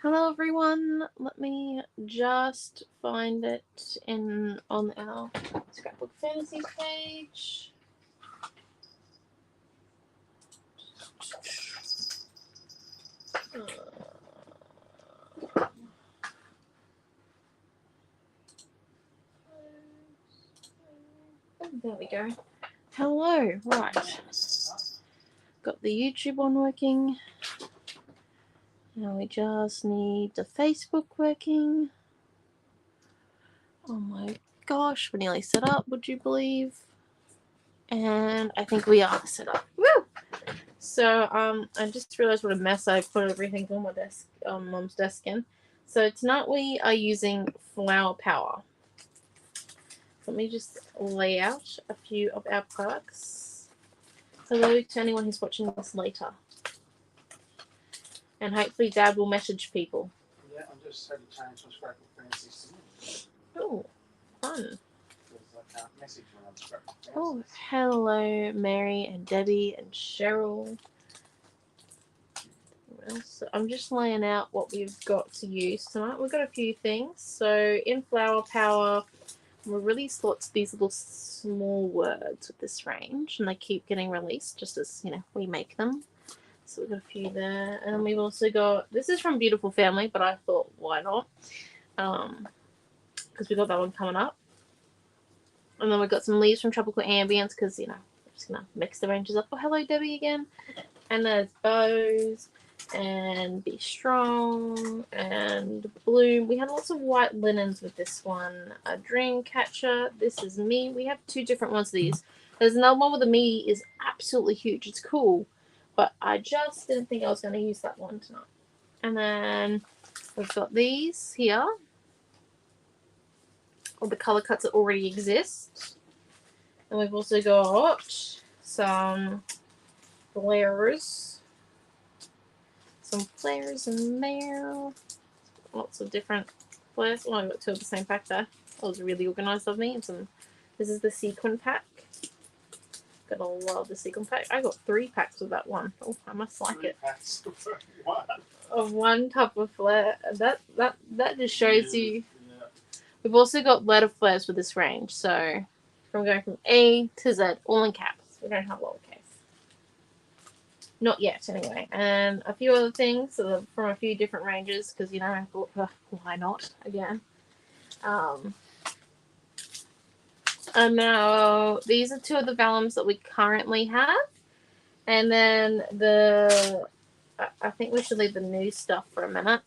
Hello everyone. Let me just find it on our Scrapbook Fantasy page. There we go. Hello. Right. Got the YouTube one working. Now we just need the Facebook working. Oh my gosh, we're nearly set up, would you believe? And I think we are set up. Woo! So I just realized what a mess I put everything on my desk, on Mom's desk in. So tonight we are using flower power. Let me just lay out a few of our products. Hello to anyone who's watching this later. And hopefully Dad will message people. Yeah, I just had to change my Scrapbook Fantasy. Oh, fun. I can't message when I'm Scrapbook Fantasy. Oh, hello Mary and Debbie and Cheryl. So I'm just laying out what we've got to use tonight. We've got a few things. So in flower power, we release lots of these little small words with this range, and they keep getting released just as we make them. So we've got a few there, and then we've also got, this is from Beautiful Family, but I thought why not, because we got that one coming up. And then we've got some leaves from Tropical Ambience, because we're just gonna mix the ranges up. Oh, hello Debbie again. And there's bows and Be Strong and Bloom. We had lots of white linens with this one. A Dream Catcher. This is Me. We have two different ones of these. There's another one with the Me is absolutely huge. It's cool, but I just didn't think I was going to use that one tonight. And then we've got these here. All the colour cuts that already exist. And we've also got some flares. Some flares in there. Lots of different flares. Oh, I got two of the same pack there. That was really organised of me. And this is the sequin pack. Gotta love the sequin pack. I got 3 packs of that one. Oh, I must like it. Of one type of flare. That just shows you. Yeah. We've also got letter flares for this range. So from going from A to Z, all in caps. We don't have lowercase. Not yet, anyway. And a few other things from a few different ranges, because, I thought, why not, again. And now, these are 2 of the vellums that we currently have. And then I think we should leave the new stuff for a minute.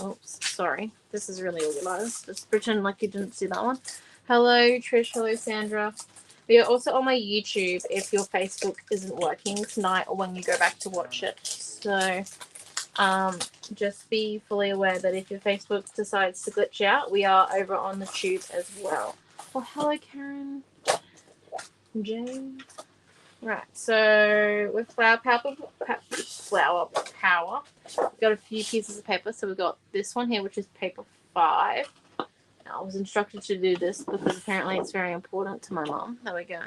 Oops, sorry. This is really organised. Just pretend like you didn't see that one. Hello, Trish. Hello, Sandra. We are also on my YouTube if your Facebook isn't working tonight or when you go back to watch it. So just be fully aware that if your Facebook decides to glitch out, we are over on the tube as well. Oh, hello, Karen. Jane. Right, so with flower power, we've got a few pieces of paper. So we've got this one here, which is paper 5. I was instructed to do this because apparently it's very important to my mum. There we go.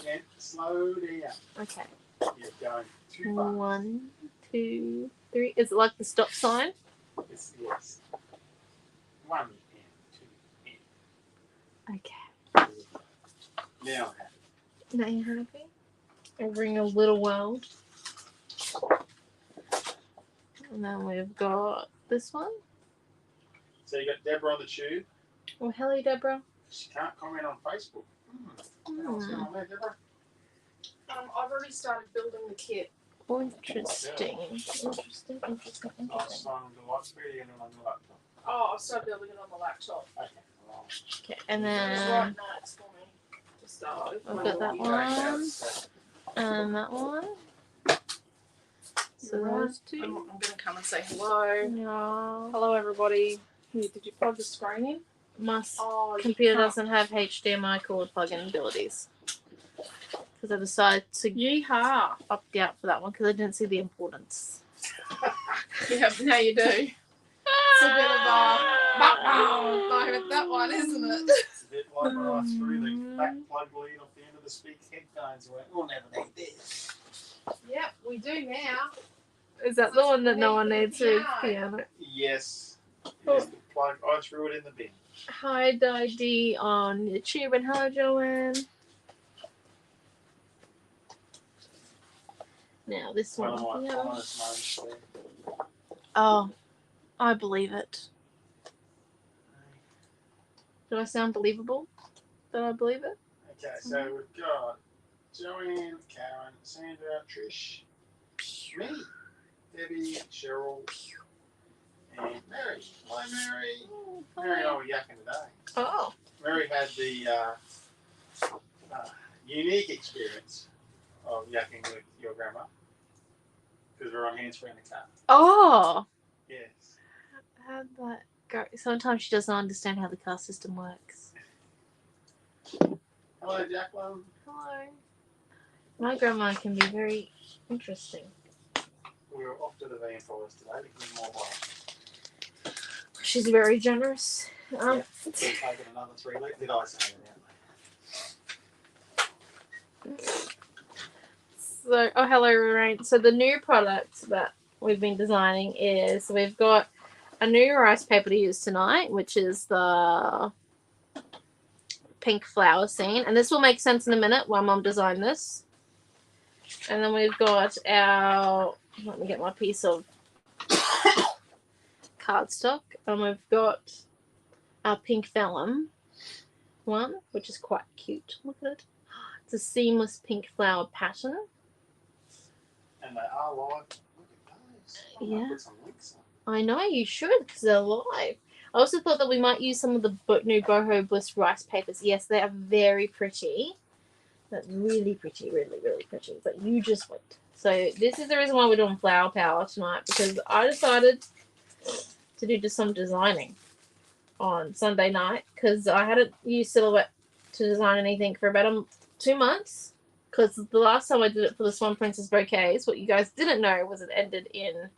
Yeah, slow down. Okay. You're going too fast. 1, 2, 3. Is it like the stop sign? Yes. 1 and 2 and. Okay. Now happy. Now you're happy? Bring a little world. And then we've got this one. So you got Deborah on the tube. Oh, hello, Deborah. She can't comment on Facebook. What's going on there, Deborah? I've already started building the kit. Interesting. Interesting. Oh, it's on the light speed and on the laptop. Oh, I've started building it on the laptop. Okay. Well, Okay, and It's then right nights for me to start. I've got that one and that one. So those 2. I'm going to come and say hello. Yeah. Hello, everybody. Here, did you plug the screen in? My Oh, computer doesn't have HDMI cord plug-in abilities. Because I decided to Yeehaw. opt out for that one because I didn't see the importance. Yeah, now you do. It's a bit of a moment, that one, isn't it? it's a bit like when I threw the back plug lead off the end of the speaker headphones and went, we'll never need this. Yep, we do now. Is that the one that no one Piano. needs for his piano? Yes. Oh. Here's the plug. I threw it in the bin. Hi, Didi on YouTube, and hello, Joanne. Now this One one. of my Yeah. finest moments there. Oh, I believe it. Do I sound believable? Do I believe it? Okay, so we've got Joanne, Karen, Sandra, Trish, me, Debbie, Cheryl, and Mary. Hi, Mary. Mary and I were yakking today. Oh. Mary had the unique experience of yakking with your grandma because we're on hands-free in the car. Oh. Yes. How'd that go? Sometimes she doesn't understand how the car system works. Hello, Jacqueline. Hello. My grandma can be very interesting. We were off to the van forest today to give more wine. She's very generous. Yeah, we've taken another 3 litres. Did I say that? So, oh, hello, Lorraine. So the new product that we've been designing is we've got a new rice paper to use tonight, which is the pink flower scene. And this will make sense in a minute while Mum designed this. And then we've got our, let me get my piece of cardstock. And we've got our pink vellum one, which is quite cute. Look at it. It's a seamless pink flower pattern. And they are live. Look at those. I'm Yeah. gonna put some links on. I know, you should, because they're live. I also thought that we might use some of the new Boho Bliss rice papers. Yes, they are very pretty. That's really pretty, really, really pretty. But you just wait. So this is the reason why we're doing Flower Power tonight, because I decided to do just some designing on Sunday night, because I hadn't used Silhouette to design anything for about 2 months. Because the last time I did it for the Swan Princess bouquets, what you guys didn't know was it ended in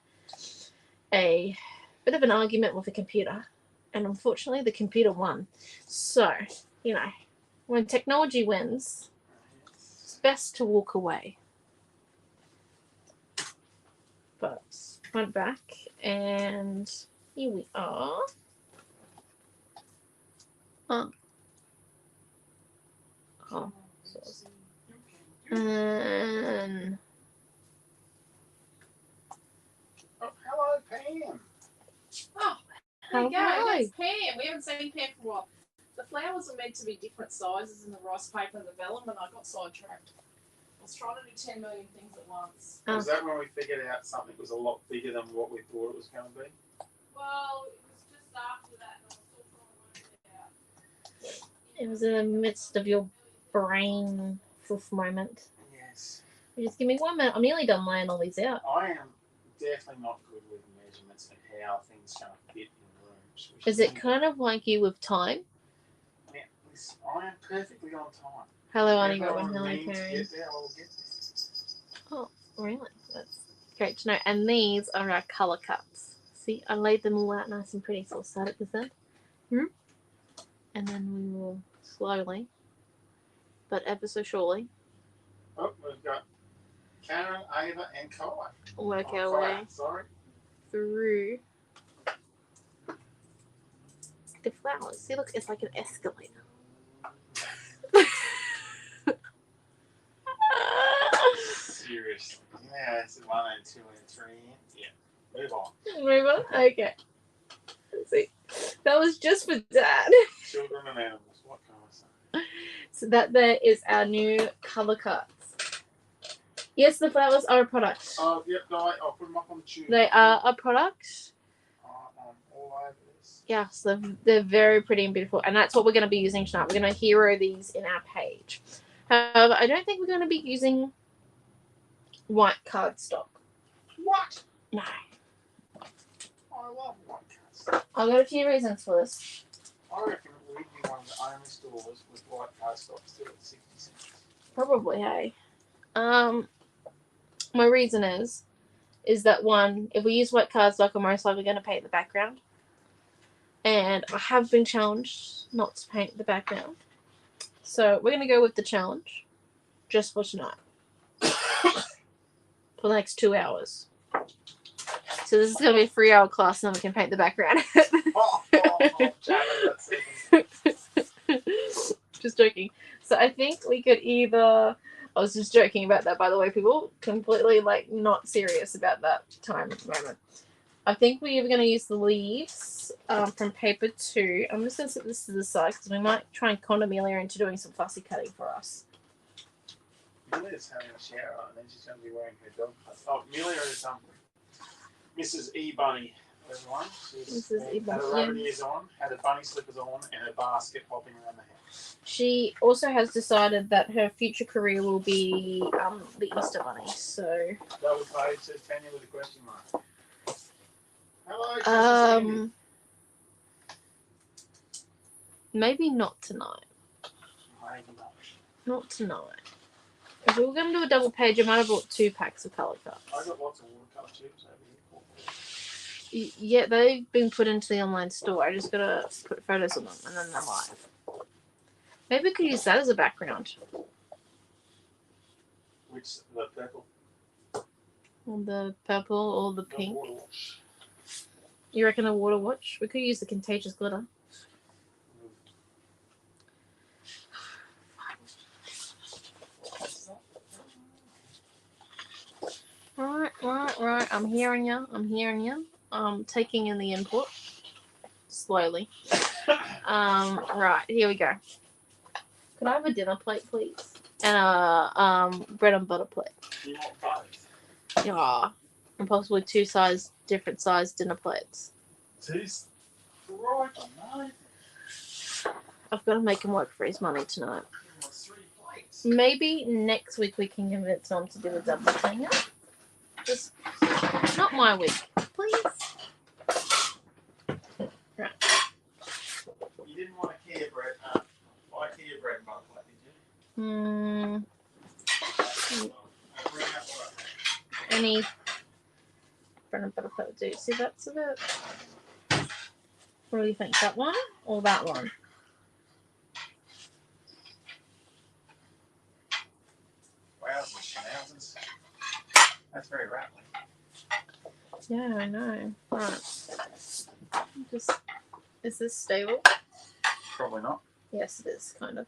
a bit of an argument with the computer. And unfortunately, the computer won. So, you know, when technology wins, it's best to walk away. But went back, and here we are. Oh. Oh. Oh, hello, Pam. Oh, there you go. Hello. That's Pam. We haven't seen Pam for a while. The flowers are meant to be different sizes in the rice paper and the vellum, and I got sidetracked. I was trying to do 10 million things at once. Oh. Was that when we figured out something was a lot bigger than what we thought it was going to be? Well, it was just after that, and I was still trying to work it out. It was in the midst of your brain fluff moment. Yes. Just give me 1 minute. I'm nearly done laying all these out. I am definitely not good with measurements and how things are going to fit in rooms. Is it kind of like you with time? Yeah, I am perfectly on time. Hello, Auntie If I Robin. Hello, mean to Karen. get there, I will get there. Oh, really? That's great to know. And these are our colour cuts. See, I laid them all out nice and pretty. So we'll start at this end. And then we will slowly, but ever so surely, Oh, we've got Karen, Ava, and Kai. work our way Sorry. through the flowers. See, look, it's like an escalator. Seriously. Yeah, it's 1 and 2 and 3. Yeah. Move on. Move on? Okay. Let's see. That was just for Dad. Children and animals. What can I say? So that there is our new colour cuts. Yes, the flowers are a product. Oh, yep, no, I'll put them up on the tube. They are a product. All over this. Yes, they're very pretty and beautiful. And that's what we're going to be using tonight. We're going to hero these in our page. However, I don't think we're going to be using white cardstock. What? No. I love white cardstock. I've got a few reasons for this. I reckon we'd be one of the only stores with white cardstock still at 60 cents. Probably, hey. My reason is that one, if we use white cardstock, I'm most likely going to paint the background. And I have been challenged not to paint the background. So we're going to go with the challenge just for tonight. For the next 2 hours. So this is going to be a 3-hour class and then we can paint the background. Just joking. So I think we could either... I was just joking about that, by the way, people. Completely, like, not serious about that time at the moment. I think we're going to use the leaves from paper 2. I'm just going to set this to the side because we might try and con Amelia into doing some fussy cutting for us. Amelia's having a shower and then she's going to be wearing her dog clothes. Oh, Amelia is Mrs. E. Bunny, everyone. She's Mrs. E. had Bunny, her rabbit ears on, had her bunny slippers on, and her basket hopping around the house. She also has decided that her future career will be the Easter Bunny, so... Double page says Tanya with a question mark. Hello, maybe not tonight. Maybe not. Not tonight. If we were going to do a double page, I might have bought 2 packs of colour cards. I got lots of watercolour tubes over here. Yeah, they've been put into the online store. I just got to put photos of them and then they're live. Maybe we could use that as a background. Which, the purple? Or the purple or the pink. The water wash. You reckon a water watch? We could use the contagious glitter. Right. I'm hearing you. Taking in the input. Slowly. Right, here we go. Could I have a dinner plate, please? And a bread and butter plate. You want both? Yeah. And possibly 2 different size dinner plates. Two's right, no. I've got to make him work for his money tonight. 3 plates. Maybe next week we can convince him to do a double hanger. Just not my week, please. Right. You didn't want a Kia bread, IKEA bread and butter plate, did you? Any bread and butter plate do? See, that's a bit. What do you think? That one or that one? Wowzers, schnauzers. That's very rattling. Yeah, I know. Right. Is this stable? Probably not. Yes, it is, kind of.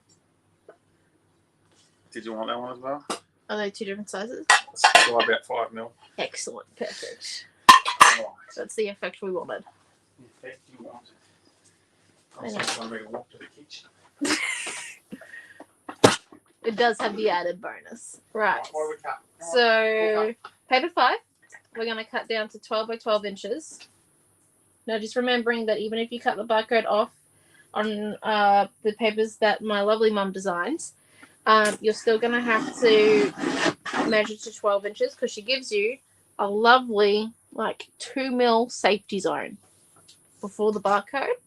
Did you want that one as well? Are they 2 different sizes? It's about 5 mil. Excellent. Perfect. Right. That's the effect we wanted. The effect you wanted. I I'm know. just going to walk to the kitchen. It does have the added bonus. Right. What do we cut? So, paper 5, we're going to cut down to 12 by 12 inches. Now, just remembering that even if you cut the barcode off on the papers that my lovely mum designs, you're still going to have to measure to 12 inches because she gives you a lovely, 2 mil safety zone before the barcode.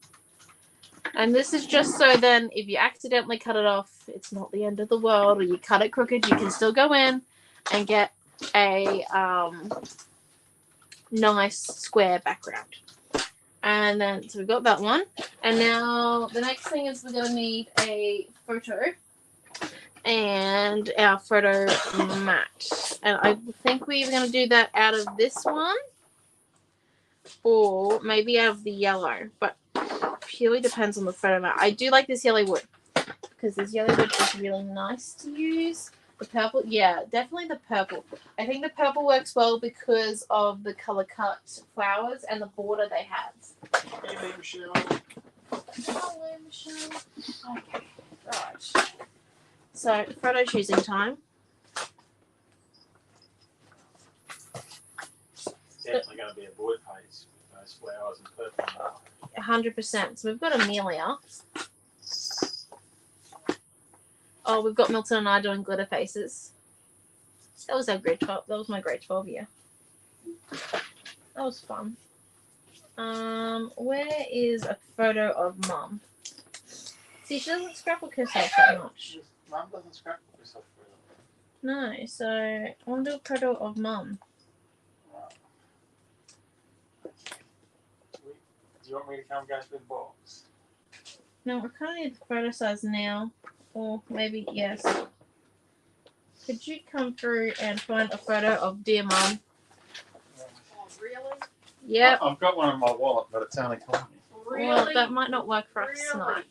And this is just so then if you accidentally cut it off, it's not the end of the world, or you cut it crooked, you can still go in and get a nice square background. And then, so we've got that one. And now the next thing is we're going to need a photo and our photo mat. And I think we're going to do that out of this one or maybe out of the yellow, but purely depends on the photo mat. I do like this yellow wood because this yellow wood is really nice to use. The purple, yeah, definitely the purple. I think the purple works well because of the color cut flowers and the border they have. Hey, Michelle. Hello, Michelle. Okay, right. So, photo choosing time. Definitely going to be a board page with those flowers and purple and 100%. So, we've got Amelia. Oh, we've got Milton and I doing glitter faces. That was our grade 12. That was my grade 12 year. That was fun. Where is a photo of Mum? See, she doesn't scrapbook herself that much. Mum doesn't scrapbook herself very well. No, so I want to do a photo of Mum. Do you want me to come go through the box? No, I kind of need the photo size now. Or maybe, yes. Could you come through and find a photo of dear Mum? Oh, really? Yep. I've got one in my wallet, but it's only tiny. Really? Well, that might not work for us Really? tonight.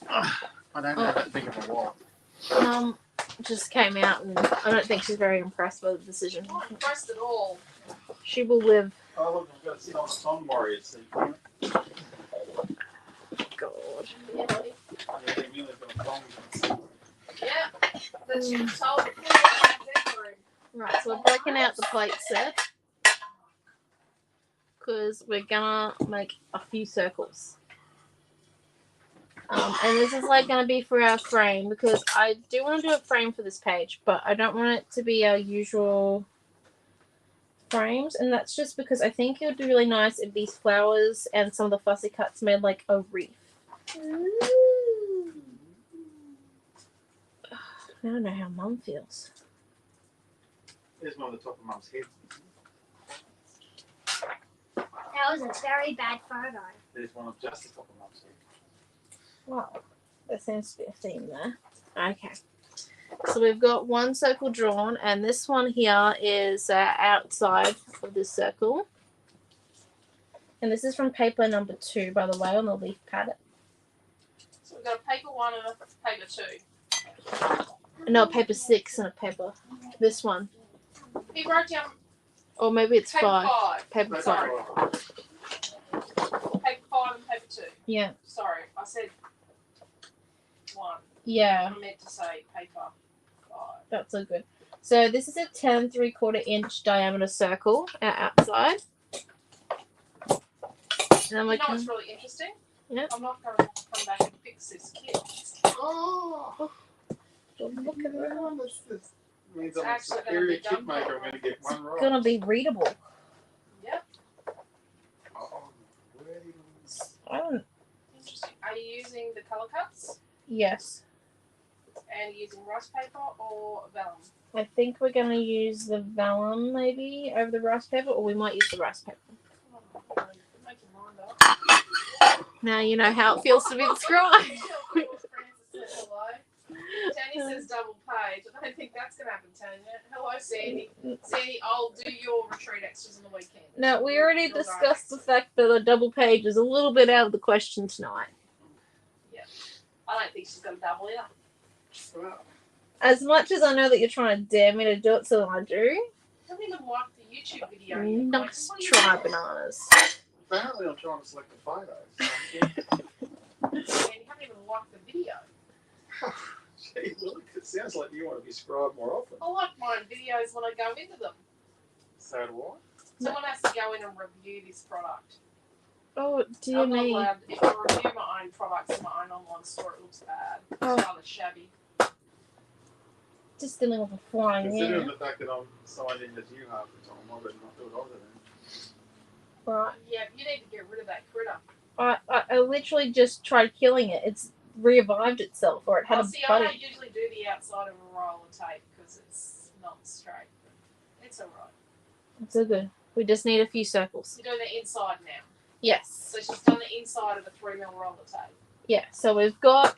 I don't have that big of a wallet. Mum just came out, and I don't think she's very impressed by the decision. I'm not impressed at all. She will live. Oh, look, I've got to sit on the Song Warrior seat. God. Yeah, buddy. Yeah, they really got a song. Yeah. That's you told me. Right, so we're breaking out the plate set because we're gonna make a few circles. And this is like gonna be for our frame because I do want to do a frame for this page, but I don't want it to be our usual frames, and that's just because I think it would be really nice if these flowers and some of the fussy cuts made like a wreath. I don't know how Mum feels. There's one on the top of Mum's head. That was a very bad photo. There's one of just the top of Mum's head. Wow, there seems to be a theme there. Okay. So we've got one circle drawn, and this one here is outside of this circle. And this is from paper number 2, by the way, on the leaf pad. So we've got a paper 1 and a paper 2. No, paper 6 and a paper. This one. He wrote down Or maybe it's paper 5. 5. Paper Sorry. 5. Paper 5 and paper 2. Yeah. Sorry, I said 1. Yeah, I meant to say paper 5. that's so good. So this is a 10 3/4 inch diameter circle outside. And then we You know can... what's really interesting? Yeah. I'm not going to come back and fix this kit. Oh! Look at that. This means It's I'm a actually gonna superior be kit done maker. I'm properly. going to get one right. Gonna be readable. Yep. Oh, wait. I don't... Interesting. Are you using the colour cuts? Yes. And using rice paper or vellum? I think we're going to use the vellum maybe over the rice paper, or we might use the rice paper. Oh, make your mind up. Now you know how it feels to be the scribe. Tanya says double page. I don't think that's going to happen, Tanya. Hello, Sandy. Sandy, I'll do your retreat extras on the weekend. Now, we already Your discussed the directs. fact that a double page is a little bit out of the question tonight. I don't think she's going to double either. Well, As much as I know that you're trying to dare me to do it, so I do. I haven't even liked the YouTube video yet. Nice Like, what are you try, doing? bananas. apparently I'm trying to select the photos. So I'm And you haven't even liked the video. Gee, look, it sounds like you want to be scribed more often. I like my videos when I go into them. So do I. Someone has to go in and review this product. Oh, dear I'm not me. allowed, if I review my own products in my own online store, it looks bad. It's Oh. rather shabby. Just dealing with a flying Considering hair. the fact that I'm signed in as you half the time, I better not do it either then. Right. Yeah, you need to get rid of that critter. I literally just tried killing it. It's revived itself, or it had Oh, a see, I buddy. don't usually do the outside of a roll of tape because it's not straight. But it's alright. It's all good. We just need a few circles. You're doing the inside now. Yes. So she's done the inside of a 3mm roll of tape. Yeah, so we've got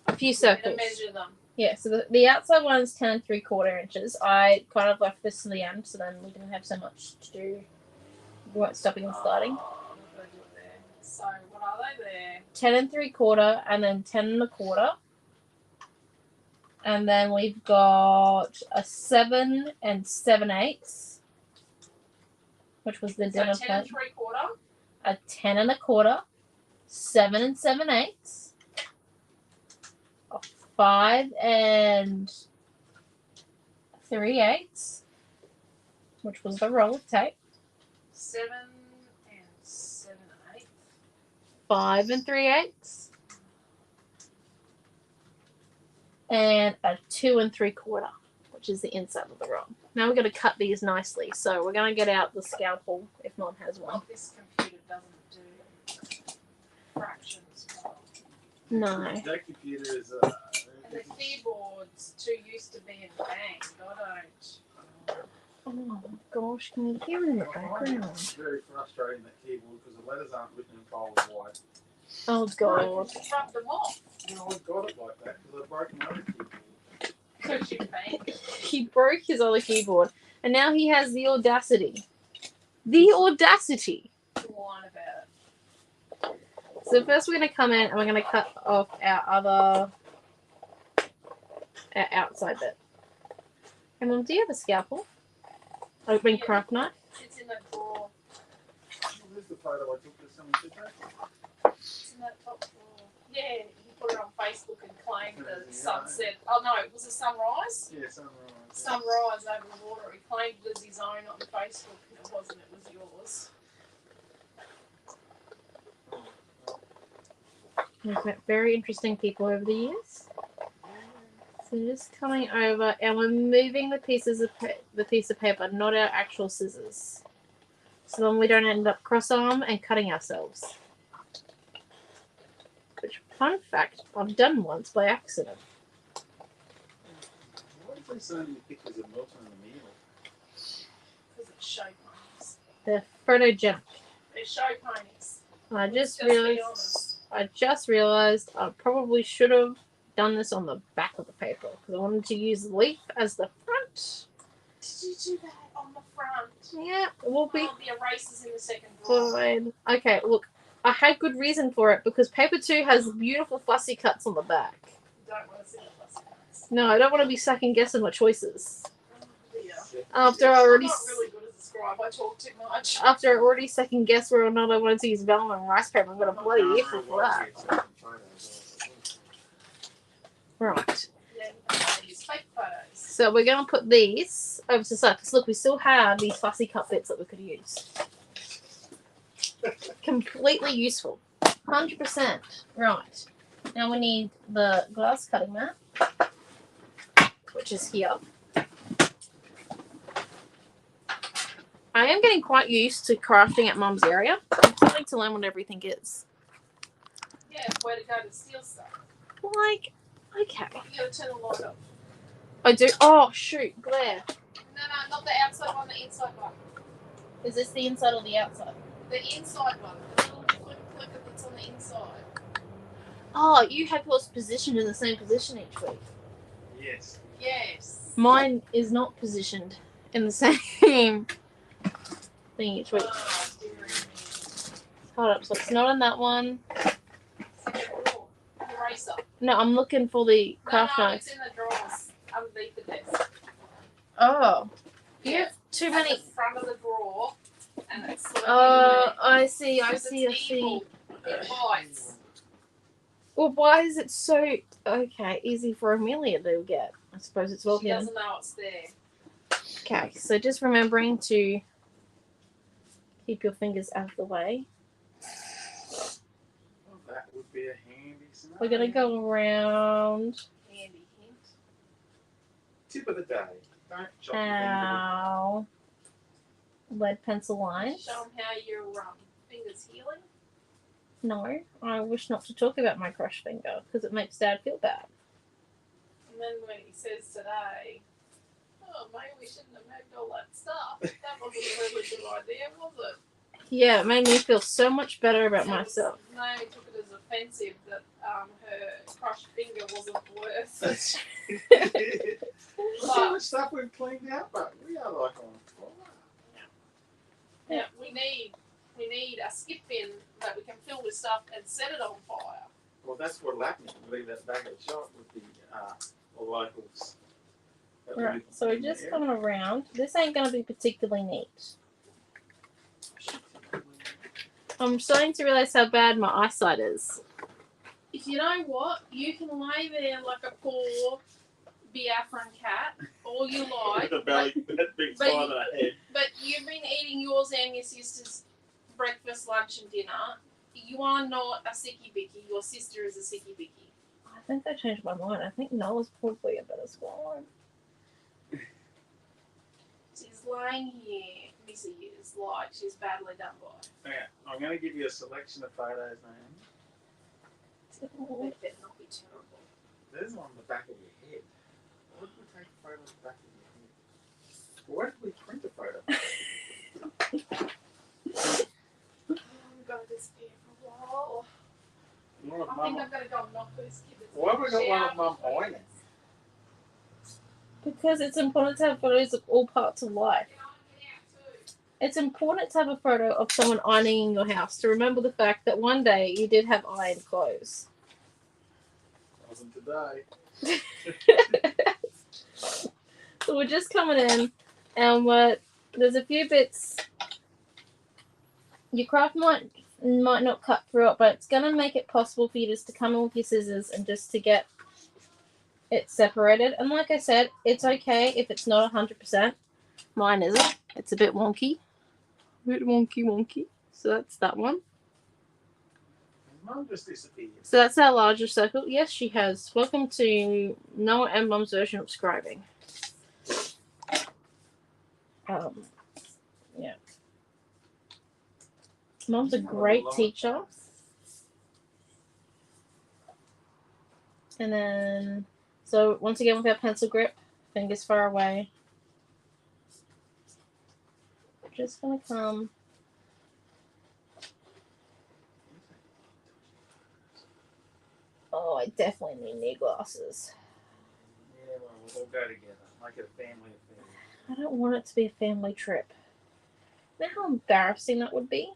a few You're circles. going to measure them. Yeah, so the outside one's 10 3/4 inches. I kind of left this to the end, so then we didn't have so much to do. We weren't stopping and starting. Oh, what did I do there? So, what are they there? 10 3/4, and then 10 1/4. And then we've got a 7 7/8, which was the So, dinner 10 plate. 3/4. A 10 1/4, 7 7/8, a 5 3/8, which was the roll of tape. 7 7/8. 5 3/8, and a 2 3/4, which is the inside of the roll. Now we're going to cut these nicely, so we're going to get out the scalpel if Mom has one. Well, this computer doesn't do fractions well. No. That computer is And the keyboard's too used to being banged. I don't. Oh my gosh, can you hear it in the background? It's very frustrating, that keyboard, because the letters aren't written in bold white. Oh god. Just rub them off. You know, I got it like that because I broke my other keyboard. Because you banged it. He broke his other keyboard, and now he has the audacity The audacity. Whine about it. So first we're going to come in and we're going to cut off our outside bit. And Mum, do you have a scalpel? Open craft knife? It's in that drawer. Where's the photo I took of someone today? It's in that top drawer. Yeah, he put it on Facebook and claimed the sunset. Oh no, was it sunrise? Yeah, sunrise. Sunrise over the water. He claimed it as his own on Facebook. It wasn't, it was yours. We've met very interesting people over the years. So just coming over and we're moving the piece of paper, not our actual scissors. So then we don't end up cross-arm and cutting ourselves. Which, fun fact, I've done once by accident. Why is there so many pictures of Milton in the meal? Because it's show ponies. They're photogenic. They're show ponies. I just Be realized. honest. I just realized I probably should have done this on the back of the paper because I wanted to use the leaf as the front. Did you do that on the front? Yeah, it will be Oh, the erasers in the second drawer. fine. Okay, look, I had good reason for it because paper 2 has beautiful fussy cuts on the back. You don't want to see the fussy cuts. No, I don't want to be second guessing my choices. Oh dear. After I I'm already not really good as a scribe. I talk too much. after I already second guessed whether or not I wanted to use vellum and rice paper, I'm gonna bloody effort for that. Right. Yeah, I use fake photos. So we're gonna put these over to the side because look, we still have these fussy cut bits that we could use. Completely useful. 100%. Right. Now we need the glass cutting mat, which is here. I am getting quite used to crafting at Mum's area. I'm starting to learn what everything is. Yeah, where to go to steal stuff. Like, okay. You gotta turn the light off. I do. Oh, shoot. Glare. No, not the outside one, the inside one. Is this the inside or the outside? The inside one. The little clicker that's on the inside. Oh, you have yours positioned in the same position each week. Yes. Yes. Mine is not positioned in the same thing each week. Oh, dear me. Hold up, so it's not in that one. Second drawer. Eraser. No, I'm looking for the craft no, knife. it's in the drawers underneath the desk. Oh. You Yeah. have too At many. the front of the drawer, and it's sort of Oh, in I see, I there. see, I It's see. evil. It bites. Well, why is it so easy for Amelia to get? I suppose it's well She hidden. doesn't know it's there. Okay, so just remembering to keep your fingers out of the way. Well, that would be a handy scenario. We're gonna go around. Handy hint. Tip of the day. Don't chop your Ow. Lead pencil lines. Show them how your fingers healing. No, I wish not to talk about my crushed finger because it makes Dad feel bad. And then when he says today, oh, maybe we shouldn't have moved all that stuff. That wasn't a really good idea, was it? Yeah, it made me feel so much better about myself. Naomi took it as offensive that her crushed finger wasn't worth it. Look how much stuff we've cleaned out, but we are like on fire. Now, we need a skip bin that we can fill with stuff and set it on fire. Well, that's what'll happen if you leave that back at the shop with the locals. that Right, live so we're in the just area. coming around. This ain't going to be particularly neat. I'm starting to realize how bad my eyesight is. If you know what, you can lay there like a poor Biafran cat all you like. With a belly that big but spine on her head. But you've been eating yours and your sister's breakfast, lunch, and dinner. You are not a sicky bicky. Your sister is a sicky bicky. I think I changed my mind. I think Nola's probably a better swallow. She's lying here, Missy is like she's badly done by. Okay, I'm going to give you a selection of photos, man. They better not be terrible. There's one on the back of your head. Why did we take a photo of the back of your head? Why did we print a photo? I'm going to disappear for a while. One of I think Mum. I'm going to go and knock this kid. Why have we got one of Mum ironing? Because it's important to have photos of all parts of life. it's important to have a photo of someone ironing in your house to remember the fact that one day you did have ironed clothes. Wasn't today. So we're just coming in, and there's a few bits. Your craft might not cut through it, but it's gonna make it possible for you just to come in with your scissors and just to get it separated. And like I said, it's okay if it's not 100%. Mine isn't. It's a bit wonky. Wonky. So that's that one. Mum just disappeared. So that's our larger circle. Yes, she has. Welcome to Noah and Mum's version of scribing. Yeah. Mum's a great teacher. And then, so once again with our pencil grip, fingers far away. Just gonna come. Oh, I definitely need new glasses. Yeah, well, we'll all go together. Make it a family affair. I don't want it to be a family trip. You know how embarrassing that would be?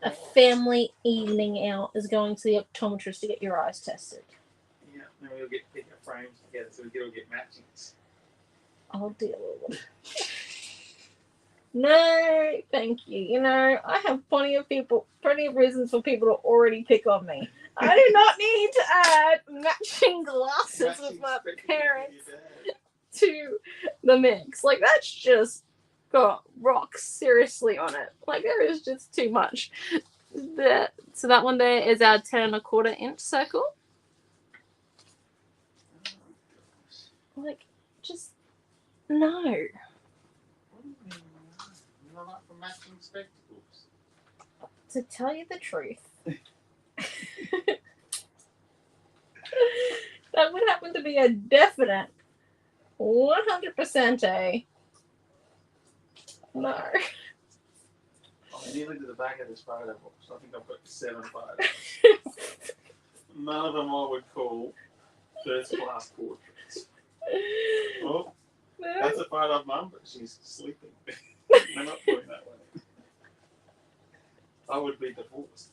A family evening out is going to the optometrist to get your eyes tested. Yeah, then we'll get pickup frames together so we can all get matchings. I'll deal with it. No, thank you. You know, I have plenty of reasons for people to already pick on me. I do not need to add matching glasses with my parents to the mix. Like, that's just got rocks seriously on it. Like, there is just too much. So that one there is our 10 1/4 inch circle. Like, just no. What do you mean? You're not for matching spectacles. To tell you the truth, that would happen to be a definite 100% a no. I'm nearly to the back of this photo box. I think I've got 7 photos. None of them I would call first-class portraits. Oh, that's a photo of Mum, but she's sleeping. They're not putting that one in. I would be divorced.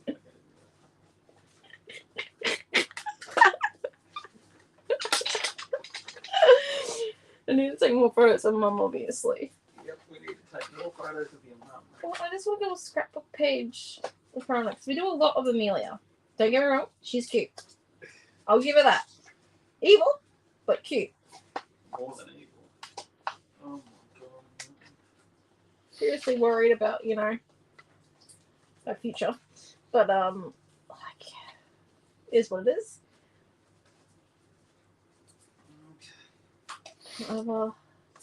I need to take more photos of Mum, obviously. Yep, we need to take more photos of your mum. Well, I just want to do a scrapbook page with her on it, because we do a lot of Amelia. Don't get me wrong, she's cute. I'll give her that. Evil, but cute. More than evil. Oh my god. Seriously worried about, you know, her future. But, like, it is what it is.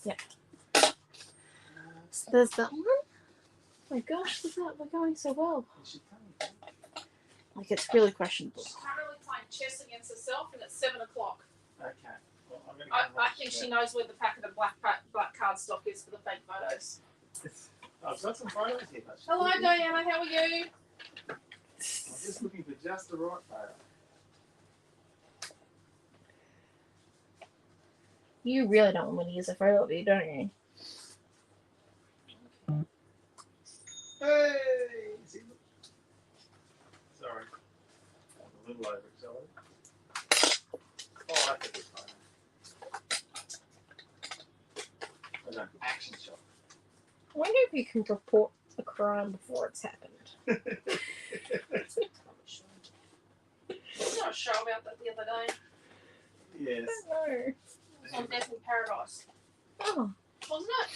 Yeah. So there's that one. Oh my gosh, look at that. We're going so well. Like, it's really questionable. She's currently playing chess against herself, and it's 7 o'clock. Okay. Well, I'm gonna I think she knows where the packet of black cardstock is for the fake photos. I've got some photos here. Hello, Diana. How are you? I'm just looking for just the right photo. You really don't want me to use a photo of you, don't you? Hey! See? Sorry. I'm a little overexcited. Oh, that's a good photo. That's an action shot. I wonder if you can report a crime before it's happened. Wasn't there a show about that the other day? Yes. No. On Death in Paradise. Oh. Wasn't it?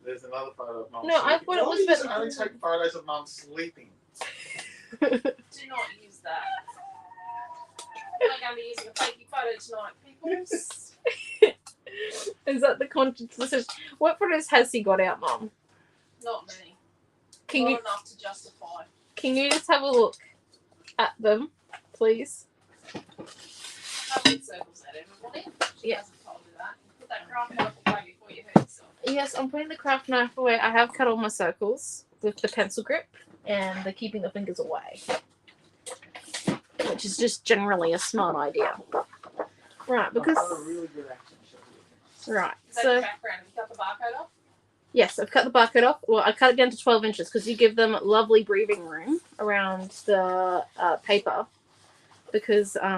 There's another photo of Mum No, I sleeping. thought it Why was do you about- only take photos of Mum sleeping? Do not use that. I'm not going to be using a fakey photo tonight, peoples. Is that the conscience? What photos has he got out, Mum? Not many. Can Not you enough to justify. can you just have a look at them, please? I've been circles at everybody. She Yeah. hasn't told you that. Put that craft knife away before you hurt yourself. Yes, I'm putting the craft knife away. I have cut all my circles with the pencil grip, and they're keeping the fingers away, which is just generally a smart idea. Right, because I've got a really good action shot here. right, Is that so your background? Have you got the barcode off? Yes, I've cut the barcode off. Well, I cut it down to 12 inches because you give them lovely breathing room around the paper. Because, You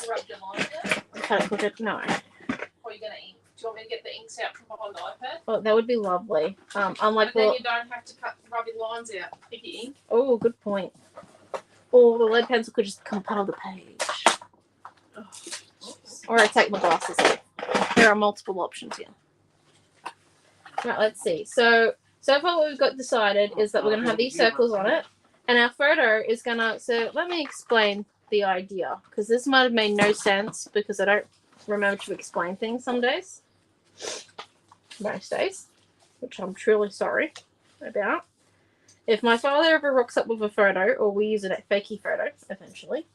rubbed your lines out? I cut it crooked. No. Or are you going to ink? Do you want me to get the inks out from behind the iPad? Oh, that would be lovely. Unlike But then you don't have to rub your lines out if you ink. Oh, good point. Or the lead pencil could just come out of the page. Or I take my glasses off. There are multiple options here. Right, let's see. So far what we've got decided is that we're going to have these circles on it. And our photo is going to... So let me explain the idea. Because this might have made no sense because I don't remember to explain things some days. Most days. Which I'm truly sorry about. If my father ever rocks up with a photo, or we use a fakey photo, eventually.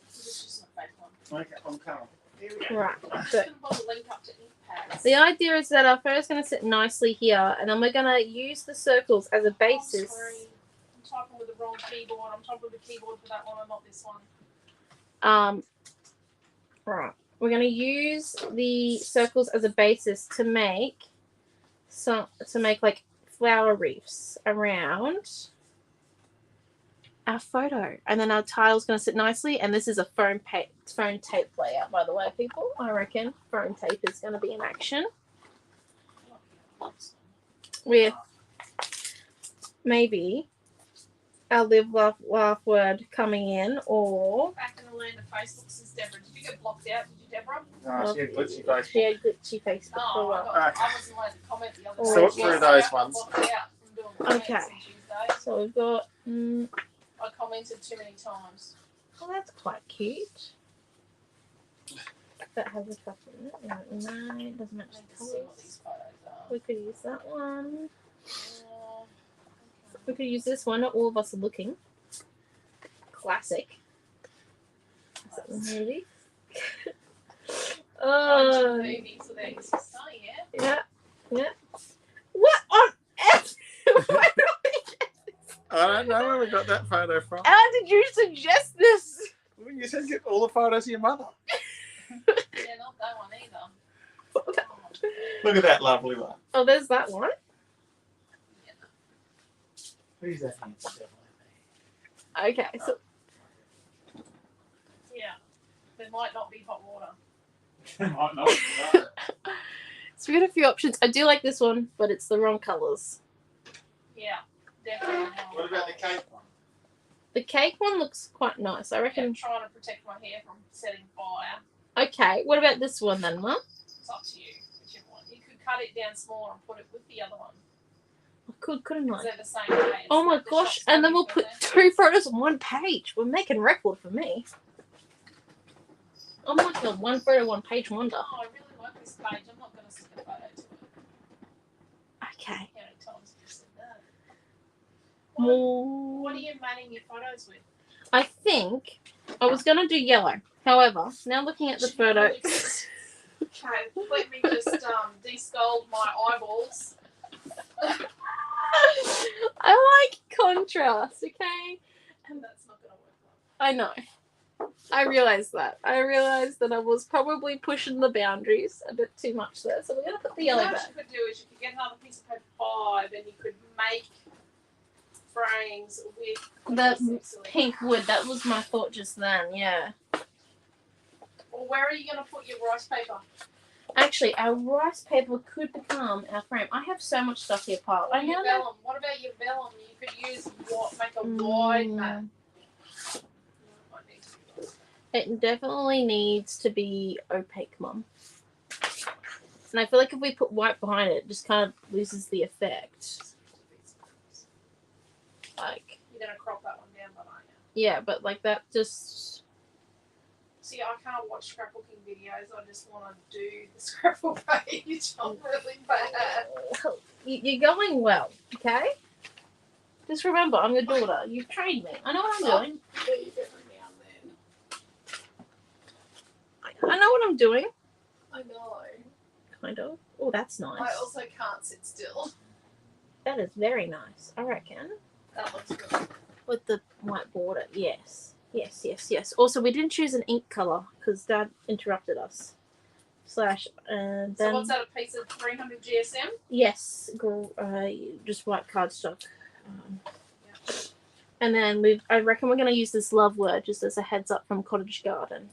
This is a fake one. Okay, I'm coming. Right. I'm just But going to put a link up to ink pads. the idea is that our photo's going to sit nicely here, and then we're going to use the circles as a basis. Oh, sorry. I'm typing with the wrong keyboard. I'm typing with the keyboard for that one and not this one. Right. We're going to use the circles as a basis to make like flower wreaths around our photo, and then our title's going to sit nicely. And this is a phone tape layout, by the way, people. I reckon phone tape is going to be in action with maybe our live laugh word coming in, or Back in the land of Facebook since Deborah. Did you get blocked out? Did you, Deborah? No, she had glitchy face. she had glitchy Facebook for a No, while. I wasn't allowed to comment the other day. Sort through Yes, those I got ones. blocked out from doing comments Okay. on Tuesday. So we've got I commented too many times. well, that's quite cute. That has a couple in it. No, it doesn't match I need the to see what colours. these photos are. We could use that one. Uh, We could use this one. Not all of us are looking. Classic. Is that the movie? Oh, movie, so there you go. Yeah. yeah, yeah. What on earth? Why do we get this? I don't know where we got that photo from. How did you suggest this? Well, you said get all the photos of your mother. Yeah, not that one either. Look at that lovely one. Oh, there's that one. Yeah. Who's that handsome devil? Okay, so Yeah. There might not be hot water. Might not. Right. so we got a few options. I do like this one, but it's the wrong colours. Yeah, definitely. What about the cake one? The cake one looks quite nice. I I'm reckon. trying to protect my hair from setting fire. Okay, what about this one then, Mum? It's up to you, whichever one. You could cut it down smaller and put it with the other one. Couldn't Because I? they're the same way. It's Oh my like the gosh! shop's And then we'll coming put from 2 photos on one page. We're making record for me. I'm like a 1 photo, 1 page wonder. there. Oh, I really like this page. I'm not going to stick a photo to it. Okay. How many times have you said that? What More. are you matting your photos with? I think I was gonna do yellow. However, now looking at the photo, Okay, let me just de-scald my eyeballs. I like contrast. Okay. And that's not going to work. I know. I realized that. I realized that I was probably pushing the boundaries a bit too much there. So we're gonna put the yellow What back. you could do is you could get another piece of paper 5 and you could make frames with The pink. pink wood. That was my thought just then. Yeah. Or where are you going to put your rice paper? Actually, our rice paper could become our frame. I have so much stuff here piled. Or I your know. vellum. What about your vellum? You could use make a wide mat. It definitely needs to be opaque, Mum. And I feel like if we put white behind it, it just kind of loses the effect. Like, You're going to crop that one down, but aren't you? yeah, but like that just... See, I can't watch scrapbooking videos. I just want to do the scrapbook page. I'm really bad. You're going well, okay? Just remember, I'm your daughter. You've trained me. I know what I'm doing. Leave every now and then. I know what I'm doing. I know. Kind of. Oh, that's nice. I also can't sit still. That is very nice, I reckon. That looks good. With the white border, yes. Yes, yes, yes. Also, we didn't choose an ink colour because Dad interrupted us. slash and So then what's that, a piece of 300 GSM? yes, just white cardstock. And then I reckon we're going to use this love word just as a heads up from Cottage Garden.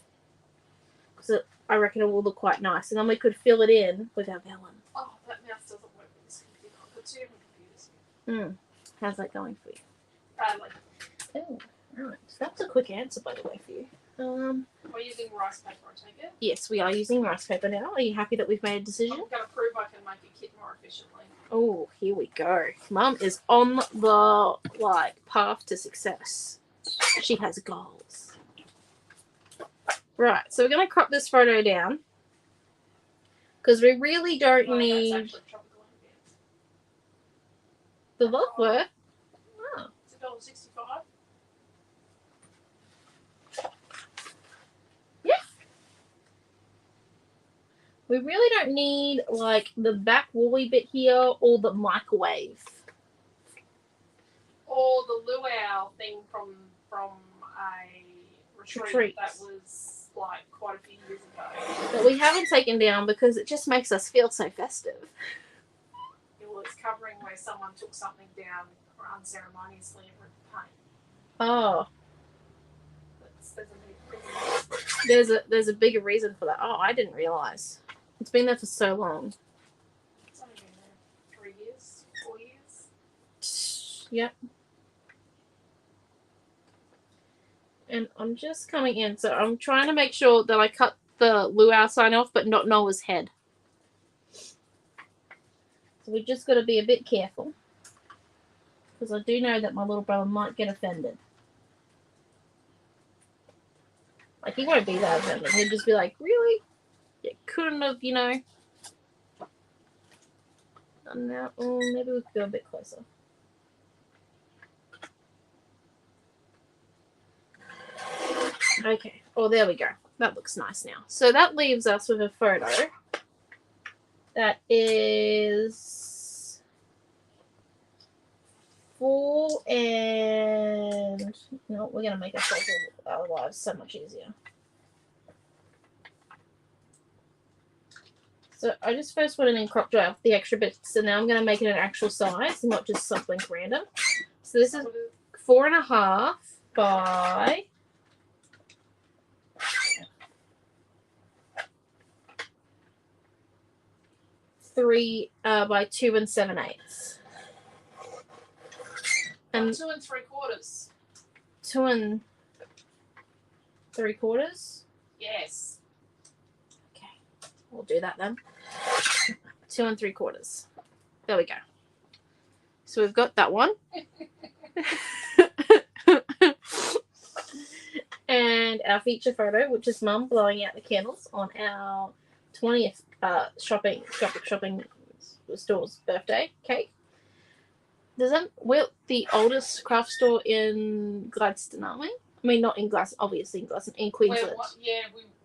Because I reckon it will look quite nice. And then we could fill it in with our vellum. Oh, that mouse doesn't work with this computer. I've got 2 different computers. How's that going for you? Badly. Oh, right. So that's a quick answer, by the way, for you. We're using rice paper, I take it. Yes, we are using rice paper now. Are you happy that we've made a I'm decision? going to prove I can make a kit more efficiently. Oh, here we go. Mum is on the path to success. She has goals. Right, so we're going to crop this photo down because we really don't need the love word. Oh. It's $1.65. Yeah. We really don't need the back woolly bit here or the microwave. Or the luau thing from a retreat that was quite a few years ago. That we haven't taken down because it just makes us feel so festive. It was covering where someone took something down unceremoniously and ripped the paint. Oh. There's a bigger reason for that. Oh, I didn't realise. It's been there for so long. It's only been there 3 years, 4 years. Yep. And I'm just coming in, so I'm trying to make sure that I cut the luau sign off, but not Noah's head. So we've just got to be a bit careful. Because I do know that my little brother might get offended. He won't be that offended. He'll just be like, really? You couldn't have, done that. Oh, maybe we could go a bit closer. Okay. Oh, there we go. That looks nice now. So that leaves us with a photo that is 4 and... No, we're going to make our lives so much easier. So I just first went in and cropped out the extra bits. So now I'm going to make it an actual size, not just something random. So this is 4.5 by... 3 by 2 7/8. And 2 3/4. 2 3/4. Yes. Okay, we'll do that then. 2 3/4. There we go. So we've got that one. And our feature photo, which is Mum blowing out the candles on our 20th Scrapbook shopping store's birthday cake. We're the oldest craft store in Gladstone, aren't we? I mean, not in Gladstone, obviously in Gladstone, in Queensland.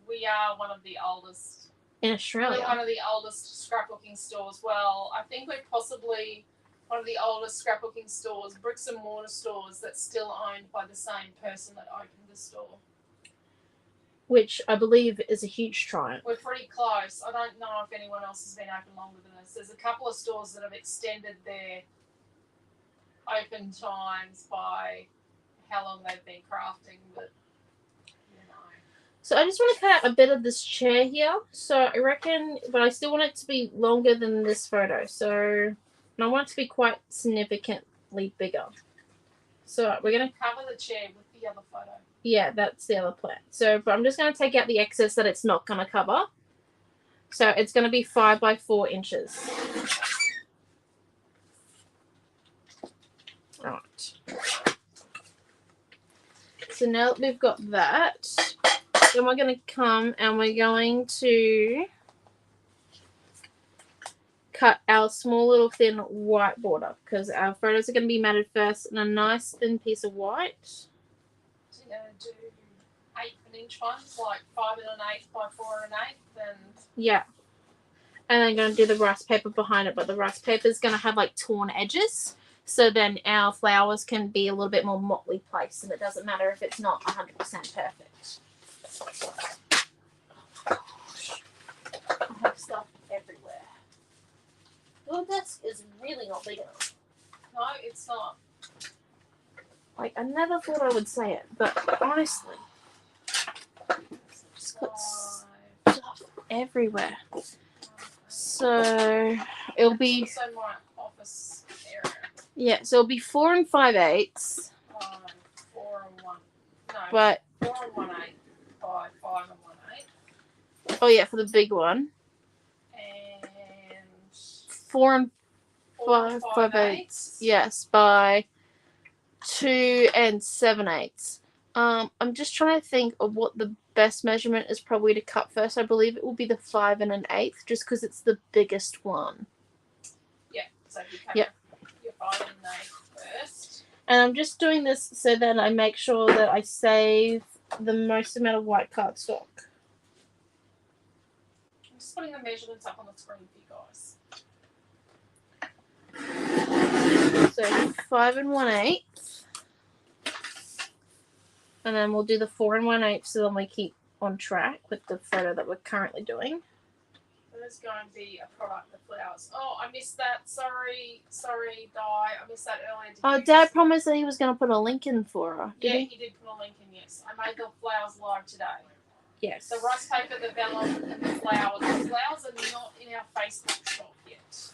We are one of the oldest in Australia. We're one of the oldest scrapbooking stores. Well, I think we're possibly one of the oldest scrapbooking stores, bricks and mortar stores, that's still owned by the same person that opened the store. Which I believe is a huge triumph. We're pretty close. I don't know if anyone else has been open longer than us. There's a couple of stores that have extended their open times by how long they've been crafting, but So I just want to cut out a bit of this chair here. So I reckon, but I still want it to be longer than this photo. So, and I want it to be quite significantly bigger. So we're going to cover the chair with the other photo. Yeah, that's the other plan. So, but I'm just going to take out the excess that it's not going to cover. So it's going to be 5 by 4 inches. All right. So now that we've got that, then we're going to come and we're going to cut our small little thin white border because our photos are going to be matted first in a nice thin piece of white. Do 1/8 ones, like 5 1/8 by 4 1/8, and yeah, and then going to do the rice paper behind it, but the rice paper is going to have like torn edges, so then our flowers can be a little bit more motley placed, and it doesn't matter if it's not 100% perfect. have stuff everywhere. Your desk is really not big enough. No, it's not. Like, I never thought I would say it, but honestly, just got stuff everywhere. So it'll be So my office area. yeah. So it'll be 4 and 5/8. 4 and 1. No. But 4 and 1/8 by 5 and 1/8. oh yeah, for the big one. And 4 and 4 and 5/8. Yes, by 2 and 7/8. I'm just trying to think of what the best measurement is probably to cut first. I believe it will be the 5 and 1/8, just because it's the biggest one. Yeah, so you cut Yep. your 5 and 1/8 first. And I'm just doing this so that I make sure that I save the most amount of white cardstock. I'm just putting the measurements up on the screen for you guys. So 5 and 1/8. And then we'll do the 4 and 1/8 so then we keep on track with the photo that we're currently doing. There's going to be a product, the flowers. Oh, I missed that. Sorry, Di. I missed that earlier. Oh, Dad promised that he was going to put a link in for her. Did Yeah, he? he did put a link in, yes. I made the flowers live today. Yes. The rice paper, the vellum, and the flowers. The flowers are not in our Facebook shop yet.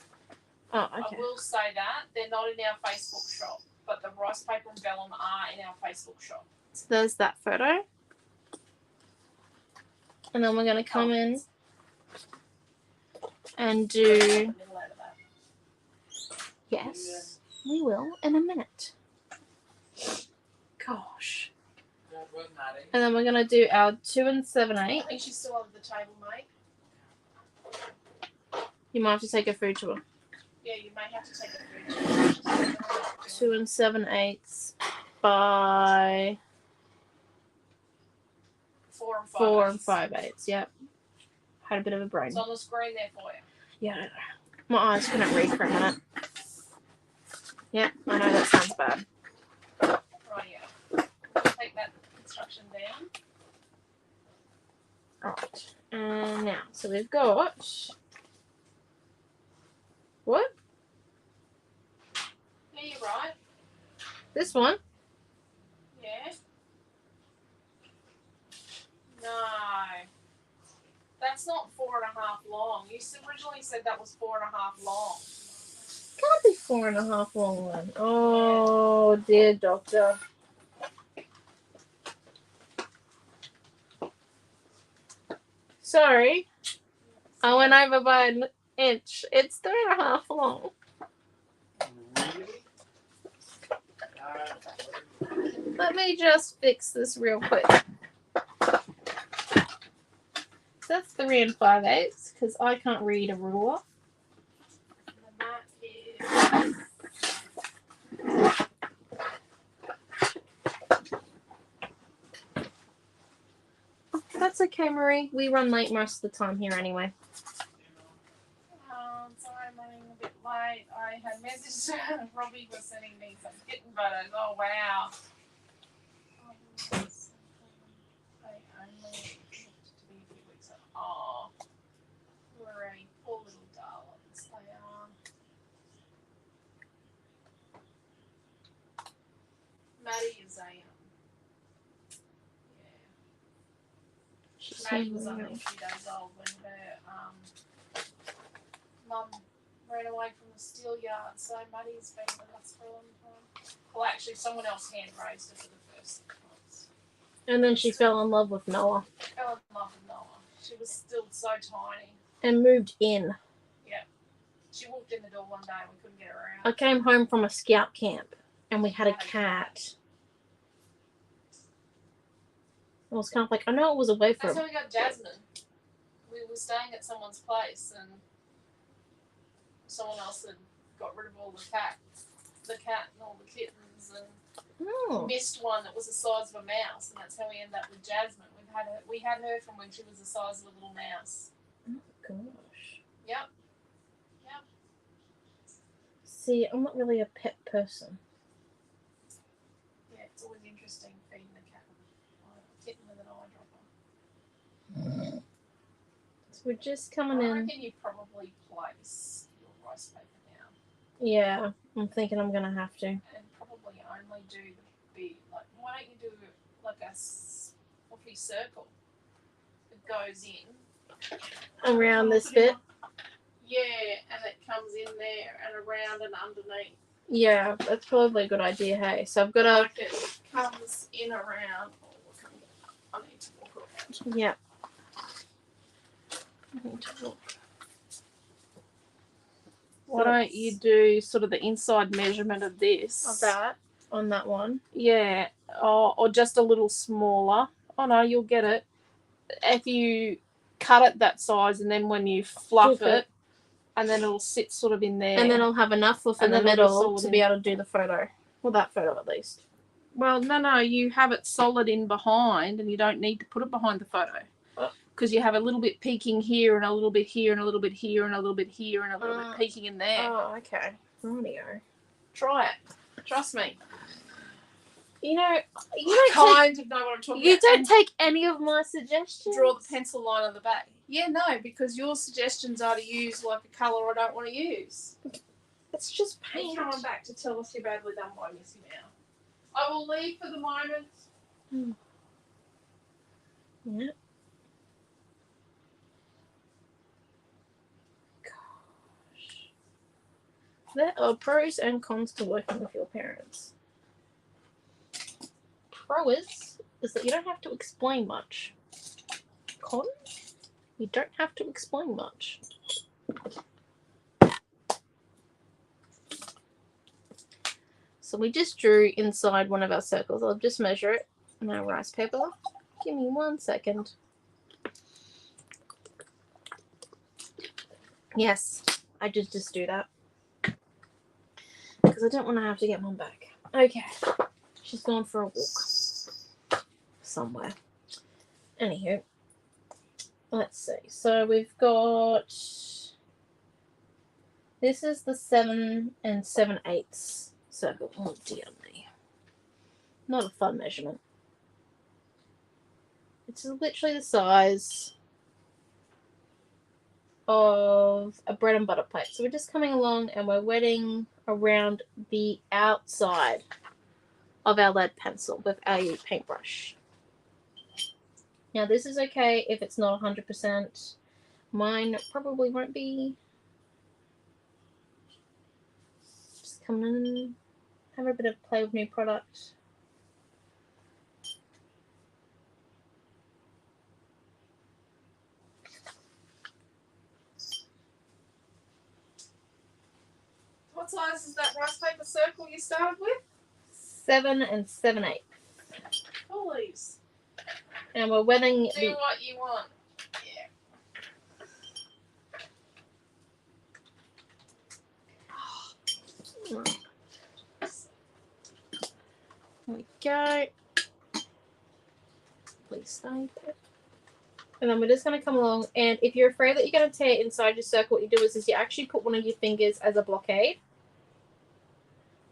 Oh, okay. I will say that. They're not in our Facebook shop, but the rice paper and vellum are in our Facebook shop. So there's that photo. And then we're going to come in and do... Yes, we will in a minute. Gosh. And then we're going to do our 2 and 7/8. I think she's still under the table, mate. You might have to take her food to her. Yeah, you may have to take a food. 2 and 7/8 by 4 and 5. 4 and 5/8. Yep. Had a bit of a brain. It's on the screen there for you. Yeah, I know. My eyes couldn't read for a minute. Yep, I know that sounds bad. Right, yeah. Take that instruction down. Alright. And now, so we've got... What? Yeah, you're right. This one? Yeah. No. That's not 4.5 long. You originally said that was 4.5 long. Can't be 4.5 long then. Oh, dear doctor. Sorry. I went over by an inch. It's 3.5 long. Really? Let me just fix this real quick. That's 3 and 5/8 because I can't read a ruler. And that is... That's okay, Marie. We run late most of the time here anyway. Sorry, I'm running a bit late. I had messaged Robbie was sending me some kitten photos. Oh, wow. They only looked to be a few weeks old. Oh, Lorraine, poor little darlings. They are. Maddie is a Maddie was only a few days old when her mum ran away from the steel yard, so Maddie's been with us for a long time. Well, actually, someone else hand raised her for the first months. And then she fell in love with Noah. Fell in love with Noah. She was still so tiny. And moved in. Yeah. She walked in the door one day and we couldn't get her out. I came home from a scout camp and we had a cat. I was kind of like, I know it was away from. That's how we got Jasmine. We were staying at someone's place and someone else had got rid of all the cat and all the kittens and missed one that was the size of a mouse, and that's how we ended up with Jasmine. We had her from when she was the size of a little mouse. Oh gosh. Yep. See, I'm not really a pet person. Yeah, it's always interesting feeding a cat. A kitten with an eyedropper. It's we're just coming I in. reckon you probably place your rice paper down. Yeah, I'm thinking I'm gonna have to. And probably only do the big, like, why don't you do like a fluffy circle that goes in Around this bit. Yeah, and it comes in there and around and underneath. Yeah, that's probably a good idea, hey. So I've got to... Like it comes in around. I need to walk around. Yeah. I need to look. Why don't you do sort of the inside measurement of this? Of that? On that one? Yeah, or just a little smaller. Oh no, you'll get it. If you cut it that size and then when you fluff it, and then it'll sit sort of in there. And then I'll have enough fluff in the middle to be able to do the photo. Well, that photo at least. Well, no, you have it solid in behind and you don't need to put it behind the photo. Because you have a little bit peeking here and a little bit here and a little bit here and a little bit here and a little bit peeking in there. Oh, okay. Rightio. Try it. Trust me. You know, you I don't kind of know what I'm talking about. You don't take any of my suggestions? Draw the pencil line on the back. Yeah, no, because your suggestions are to use like a colour I don't want to use. It's just You're paint. coming back to tell us you're badly done by Missy now. I will leave for the moment. Yeah. There are pros and cons to working with your parents. Pro is that you don't have to explain much. Con, you don't have to explain much. So we just drew inside one of our circles. I'll just measure it on our rice paper. Give me 1 second. Yes, I did just do that. Because I don't want to have to get mum back. Okay. She's gone for a walk. Somewhere. Anywho. Let's see. So we've got... This is the 7 7/8 circle. Oh dear me. Not a fun measurement. It's literally the size of a bread and butter plate. So we're just coming along and we're wetting around the outside of our lead pencil with a paintbrush. Now this is okay if it's not 100%. Mine probably won't be. Just come in, have a bit of play with new product. What size is that rice paper circle you started with? 7 7/8. Please. And we're wetting Do what you want. Yeah. There we go. Please stay there. And then we're just going to come along, and if you're afraid that you're going to tear inside your circle, what you do is you actually put one of your fingers as a blockade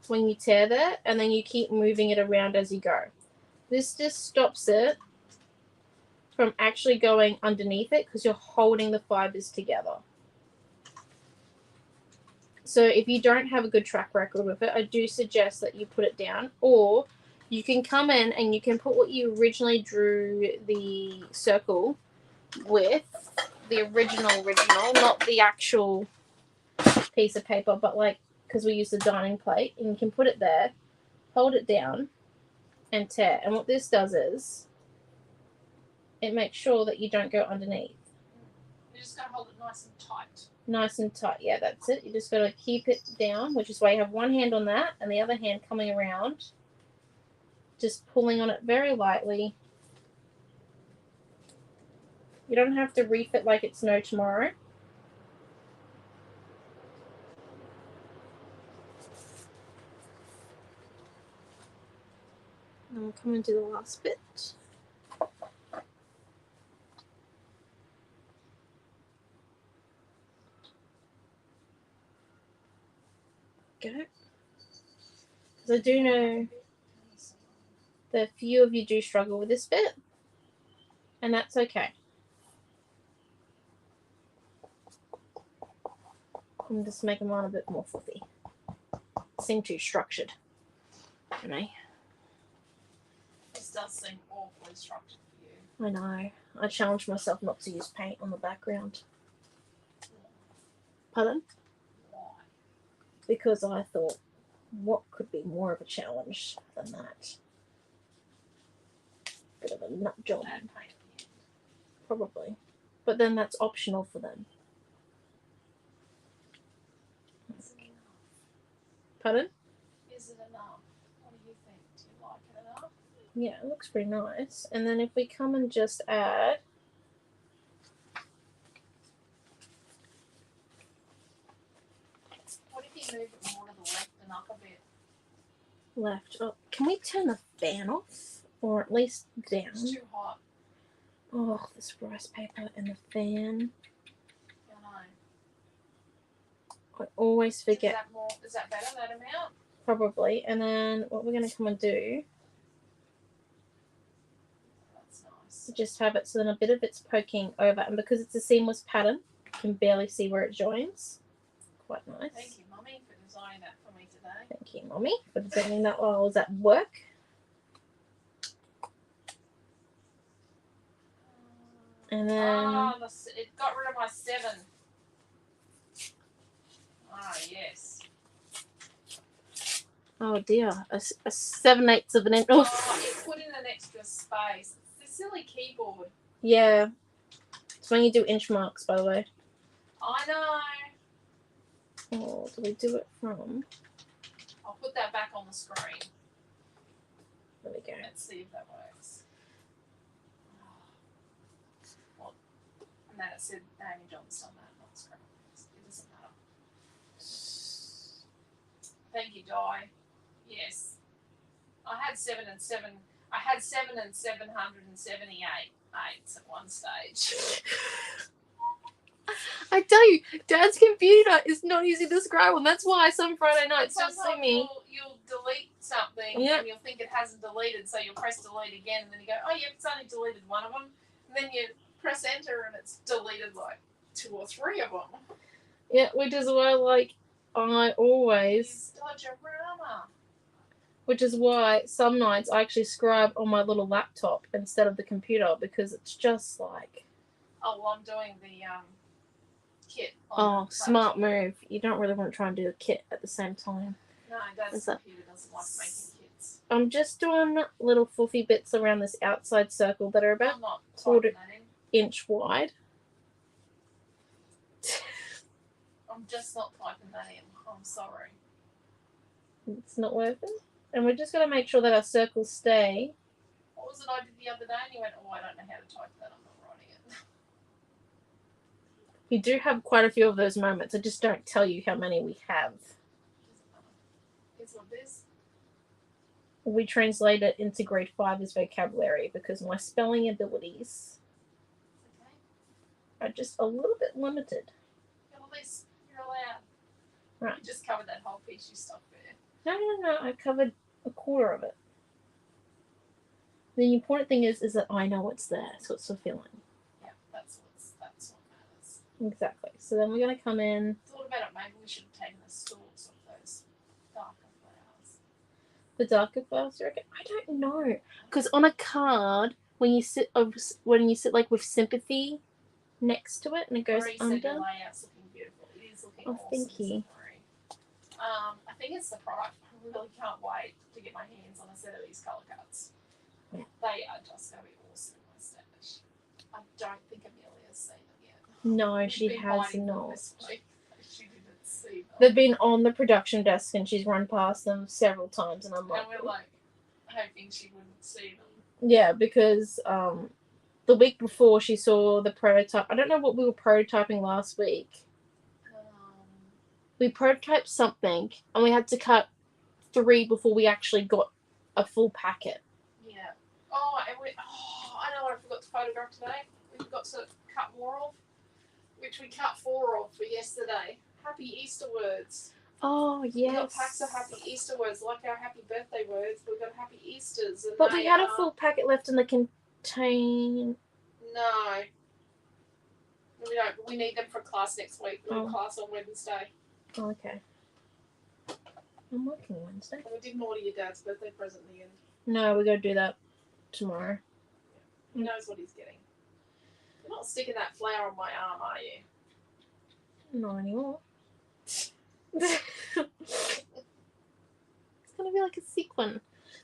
when you tear there, and then you keep moving it around as you go. This just stops it from actually going underneath it because you're holding the fibers together. So if you don't have a good track record with it, I do suggest that you put it down, or you can come in and you can put what you originally drew the circle with, the original, not the actual piece of paper, but like, because we use the dining plate, and you can put it there, hold it down, and tear. And what this does is, it makes sure that you don't go underneath. You just gotta hold it nice and tight. Nice and tight, yeah, that's it. You just got to keep it down, which is why you have one hand on that and the other hand coming around, just pulling on it very lightly. You don't have to reef it like it's no tomorrow. And we'll come into the last bit. Go. Because I do know that a few of you do struggle with this bit, and that's okay. I'm just making mine a bit more fluffy. Seem too structured. You know? This does seem awfully structured for you. I know. I challenged myself not to use paint on the background. Pardon? Why? Because I thought, what could be more of a challenge than that? Bit of a nut job. Add paint at the end. Probably. But then that's optional for them. Is it enough? Pardon? Is it enough? What do you think? Do you like it enough? Yeah, it looks pretty nice. And then if we come and just add... What if you move it more to the left and up a bit? left. Oh, can we turn the fan off? Or at least down? It's too hot. Oh, this rice paper and the fan. I know. I always forget. Is that better, that amount? Probably. And then what we're going to come and do That's nice. is just have it so then a bit of it's poking over. And because it's a seamless pattern, you can barely see where it joins. Quite nice. Thank you, Mummy, for designing that for me today. Thank you, Mommy, for designing that while I was at work. And then... it got rid of my 7. Ah, yes. Oh dear, a 7/8 of an inch. Oh, it put in an extra space. It's a silly keyboard. Yeah. It's when you do inch marks, by the way. I know. Oh, do we do it from? I'll put that back on the screen. There we go. Let's see if that works. Well, and then it said Naomi-Jon's done that, not Scrapbook. It doesn't matter. Thank you, Di. Yes. I had 7 and 778 eighths at one stage. I tell you, Dad's computer is not easy to scribe on. That's why some Friday nights just see Sometimes me. you'll delete something Yep. and you'll think it hasn't deleted, so you'll press delete again, and then you go, oh, yep, it's only deleted one of them. And then you press enter and it's deleted like 2 or 3 of them. Yeah, which is why, like, I always, Dodgerama. which is why some nights I actually scribe on my little laptop instead of the computer because it's just like, Oh, well, I'm doing the kit. oh, smart move. You don't really want to try and do a kit at the same time. No, Dad's Is that- computer doesn't like making kits. I'm just doing little fluffy bits around this outside circle that are about I'm not quarter- typing that in. inch wide. I'm just not typing that in. I'm sorry. It's not working. And we're just going to make sure that our circles stay. What was it I did the other day? And you went, oh, I don't know how to type that. I'm not writing it. We do have quite a few of those moments. I just don't tell you how many we have. Doesn't matter. Here's what it is. We translate it into grade 5 as vocabulary because my spelling abilities Okay. are just a little bit limited. At least you're allowed. Right. You just covered that whole piece you stuck there. No. I covered a quarter of it. The important thing is that I know it's there, so it's fulfilling. Yeah, that's what matters. Exactly. So then we're going to come in. Thought about it, maybe we should have taken the stalks of those darker flowers. The darker flowers, you reckon? I don't know. Because on a card, when you sit like with sympathy next to it and it goes Marie said under. your layout's looking beautiful. It is looking Oh, awesome. thank you. isn't it, Marie? I think it's the product. I really can't wait to get my hands on a set of these colour cards. Yeah. They are just going to be awesome in my stash. I don't think Amelia's seen them yet. No, We've she been has hiding them not. this week. She didn't see them. They've been on the production desk and she's run past them several times and I'm like, And we're like hoping she wouldn't see them. yeah, because the week before she saw the prototype. I don't know what we were prototyping last week. We prototyped something and we had to cut 3 before we actually got a full packet. Yeah. Oh, and I know what I forgot to photograph today. We forgot to cut more of, which we cut 4 of for yesterday. Happy Easter words. Oh, We yes. got packs of happy Easter words, like our happy birthday words. We got happy Easters. And But they we had a are- full packet left in the contain. No. We need them for class next week. We have Oh. class on Wednesday. Oh, okay. I'm working Wednesday. And we didn't order your dad's birthday present in the end. No, we gotta do that tomorrow. He knows what he's getting. You're not sticking that flower on my arm, are you? Not anymore. It's gonna be like a sequin.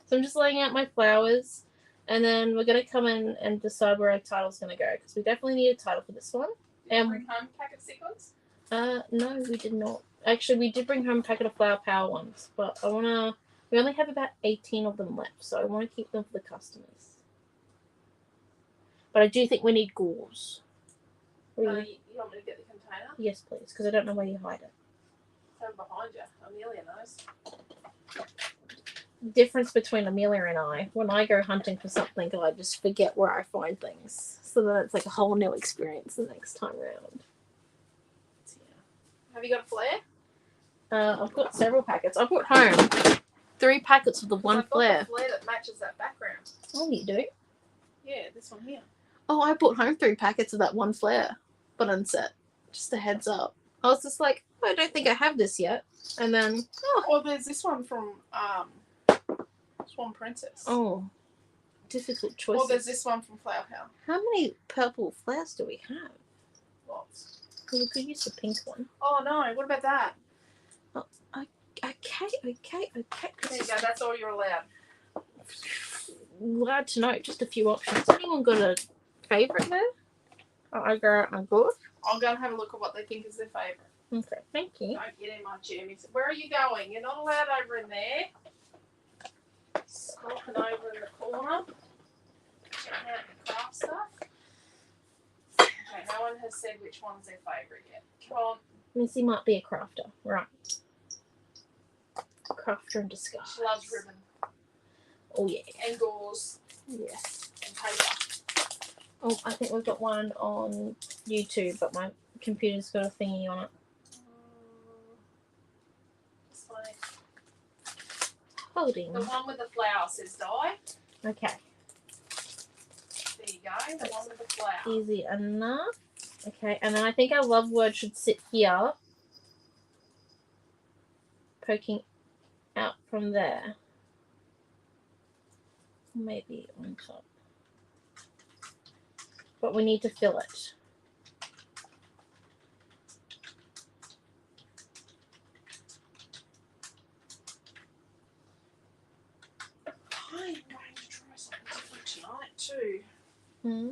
So I'm just laying out my flowers, and then we're gonna come in and decide where our title's gonna go, because we definitely need a title for this one. Did you bring home a packet of sequins? No, we did not. Actually, we did bring home a packet of Flower Power ones, but we only have about 18 of them left, so I want to keep them for the customers. But I do think we need gauze. You want me to get the container? Yes, please, because I don't know where you hide it. It's over behind you. Amelia knows. Difference between Amelia and I, when I go hunting for something, I just forget where I find things. So then it's like a whole new experience the next time around. Have you got a flare? I've got several packets. I brought home 3 packets of the one I've got flare. the flare that matches that background. Oh, you do? Yeah, this one here. Oh, I brought home 3 packets of that one flare, but unset. Just a heads up. I was just like, oh, I don't think I have this yet. And then, Well, there's this one from Swan Princess. oh, difficult choices. Well, there's this one from Flower Power. How many purple flares do we have? Lots. We could use the pink one. Oh no! What about that? Okay. There you go. That's all you're allowed. Glad to know. Just a few options. Anyone got a favourite there? I go, I'm good. I'll go and have a look at what they think is their favourite. Okay, thank you. Don't get in my jammies. Where are you going? You're not allowed over in there. Skulking over in the corner. Checking out the craft stuff. Okay, no one has said which one's their favourite yet. Come on. Missy might be a crafter. Right. Crafter in disguise. She loves ribbon. Oh, yeah. And gauze. Yes. And paper. Oh, I think we've got one on YouTube, but my computer's got a thingy on it. This one. Holding. The one with the flower says die. Okay. There you go. The one with the flower. Easy enough. Okay, and then I think our love word should sit here. Poking out from there. Maybe on top. But we need to fill it. I'm going to try something different tonight too. Hmm.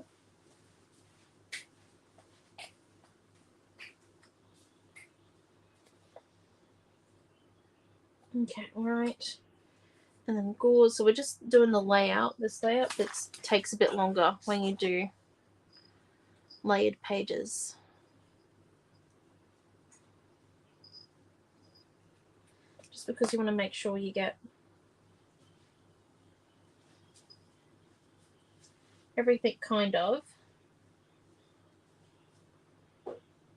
Okay, right. And then gauze. So we're just doing the layout. This layout takes a bit longer when you do layered pages. Just because you want to make sure you get everything kind of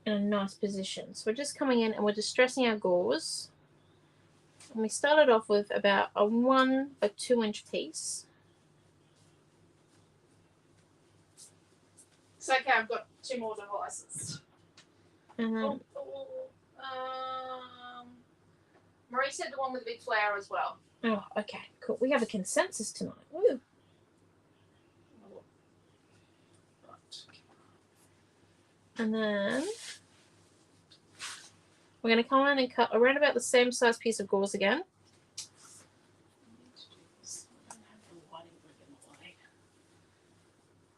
in a nice position. So we're just coming in and we're distressing our gauze. And we started off with about a 1 by 2 inch piece. It's okay, I've got 2 more devices. And then Marie said the one with the big flower as well. oh, okay, cool. We have a consensus tonight. Woo. Right. And then we're going to come in and cut around about the same size piece of gauze again.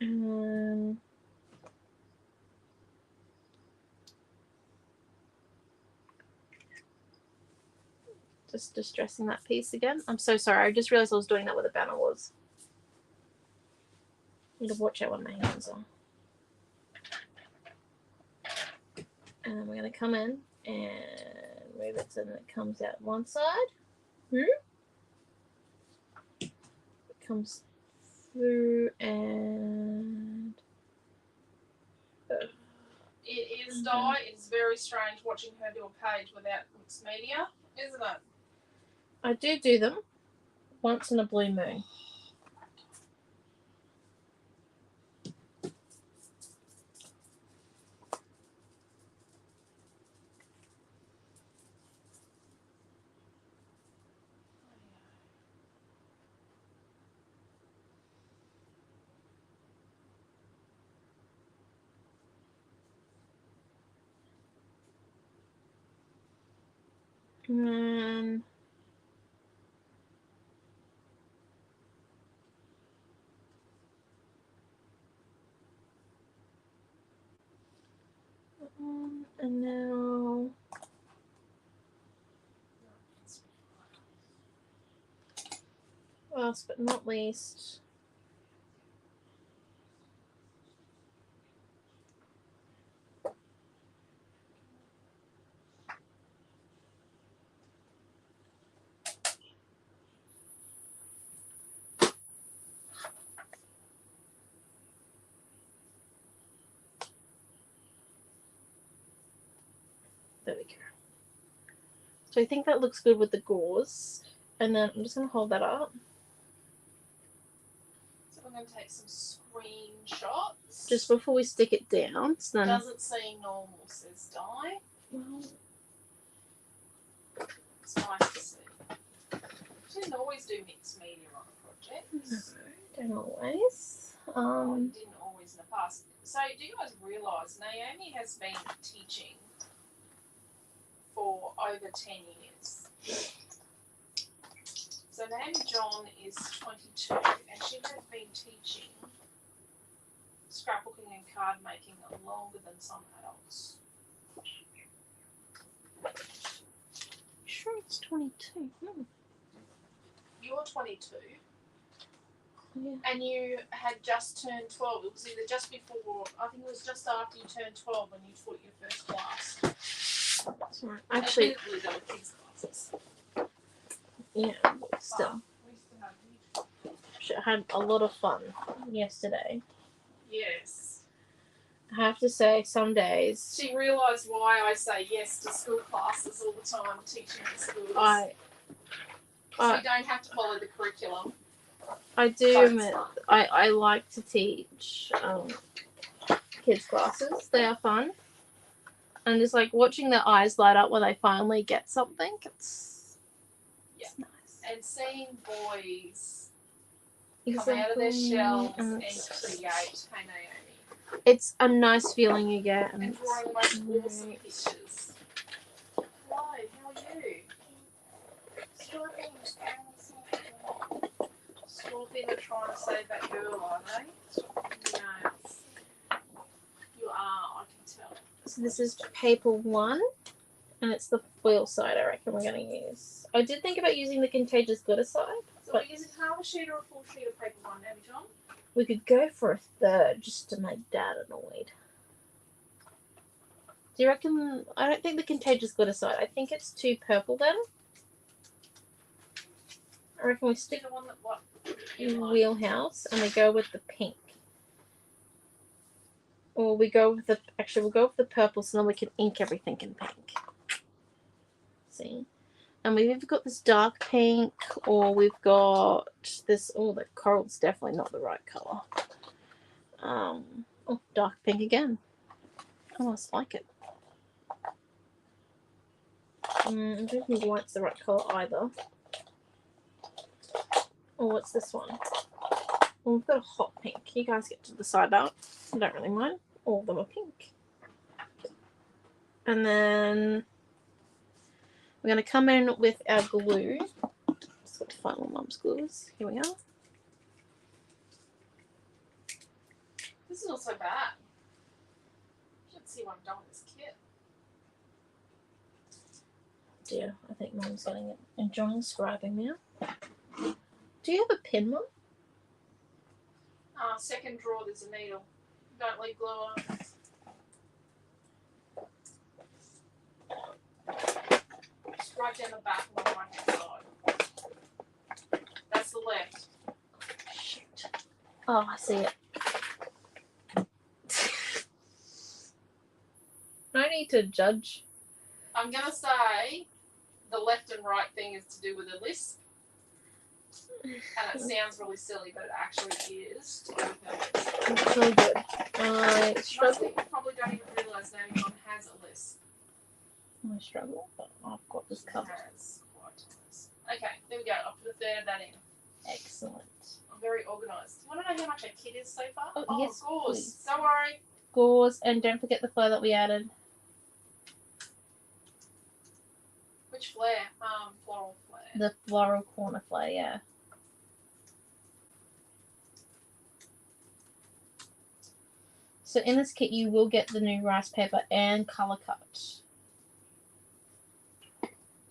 And just distressing that piece again. I'm so sorry. I just realized I was doing that where the banner was. Need to watch out where my hands are. And then we're going to come in and move it so that it comes out one side. It comes through and It is dye. It's very strange watching her do a page without mixed media, isn't it? I do them once in a blue moon. And then and now last but not least, there we go. So I think that looks good with the gauze. And then I'm just going to hold that up. So we're going to take some screenshots. Just before we stick it down. So then, Doesn't seem normal, says Di. well, It's nice to see. She didn't always do mixed media on a project. no, don't always. Didn't always in the past. So do you guys realise Naomi has been teaching for over 10 years? So Naomi-Jon is 22 and she has been teaching scrapbooking and card making longer than some adults. Sure, it's 22. Hmm. You're 22 Yeah. and you had just turned 12. It was either just before, I think it was just after you turned 12 when you taught your first class. Sorry. Actually, Admittedly, they were kids' classes. yeah, still. We still have I had a lot of fun yesterday. Yes. I have to say, some days She realised why I say yes to school classes all the time, teaching in schools. So you don't have to follow the curriculum. I do But it's admit fun. I like to teach kids classes. They are fun. And just like watching their eyes light up when they finally get something, it's nice. And seeing boys come out of their Exactly. shells And and it's- create. Hey Naomi. It's a nice feeling you get. And And drawing the most awesome great. pictures. Hello, how are you? School things trying to say School thing are trying to save that girl, are they? Yes. You are, I can tell. So this is paper 1, and it's the foil side I reckon we're going to use. I did think about using the contagious glitter side. So But- we're using half a sheet or a full sheet of paper 1, Naomi-Jon? We could go for a third just to make Dad annoyed. Do you reckon? I don't think the contagious glitter side. I think it's too purple then. I reckon we stick The one that what? in wheelhouse and we go with the pink. Or we go with the we'll go with the purple so then we can ink everything in pink. See? And we've either got this dark pink or we've got this. Oh, the coral's definitely not the right colour. Oh, dark pink again. I almost like it. I don't think white's the right colour either. Oh, what's this one? Well, we've got a hot pink. You guys get to decide that. I don't really mind. All of them are pink. And then we're going to come in with our glue. Just got to find my mum's glues. Here we are. This is not so bad. You should see what I've done with this kit. Dear, I think Mum's getting it. Enjoying scribing now. Do you have a pen, Mum? Second drawer, there's a needle. Don't leave glue on it. Just right down the back on the right hand side. That's the left. Shoot. Oh, I see it. I need to judge. I'm going to say the left and right thing is to do with a lisp. And it sounds really silly, but it actually is to do with a lisp. It's really good. I Most struggle. people probably don't even realise Naomi-Jon has a lisp. I struggle, but I've got this covered. Has quite a lisp. Okay, there we go. I'll put a third of that in. Excellent. I'm very organised. Do you want to know how much our kit is so far? Oh, yes, of course. please. Don't worry. Gauze, and don't forget the flare that we added. Which Which flare? Floral flare. The floral corner flare, yeah. So in this kit, you will get the new rice paper and color cut.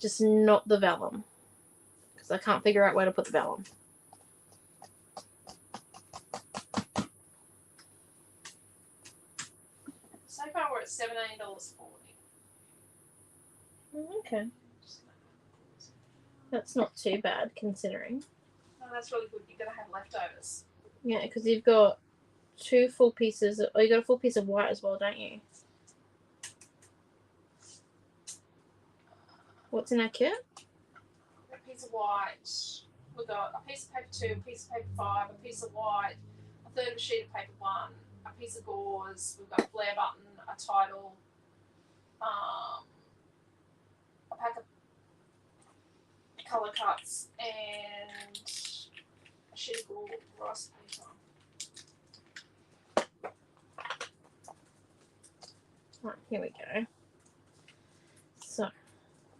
Just not the vellum. Because I can't figure out where to put the vellum. So far we're at $17.40. Okay. That's not too bad considering. Oh, that's really good. You're going to have leftovers. Yeah, because you've got 2 full pieces. Oh, you got a full piece of white as well, don't you? What's in that kit? A piece of white. We've got a piece of paper 2, a piece of paper 5, a piece of white, a third of a sheet of paper 1, a piece of gauze. We've got a flare button, a title, a pack of colour cuts, and a sheet of gauze rice paper. Right, here we go. So, I'm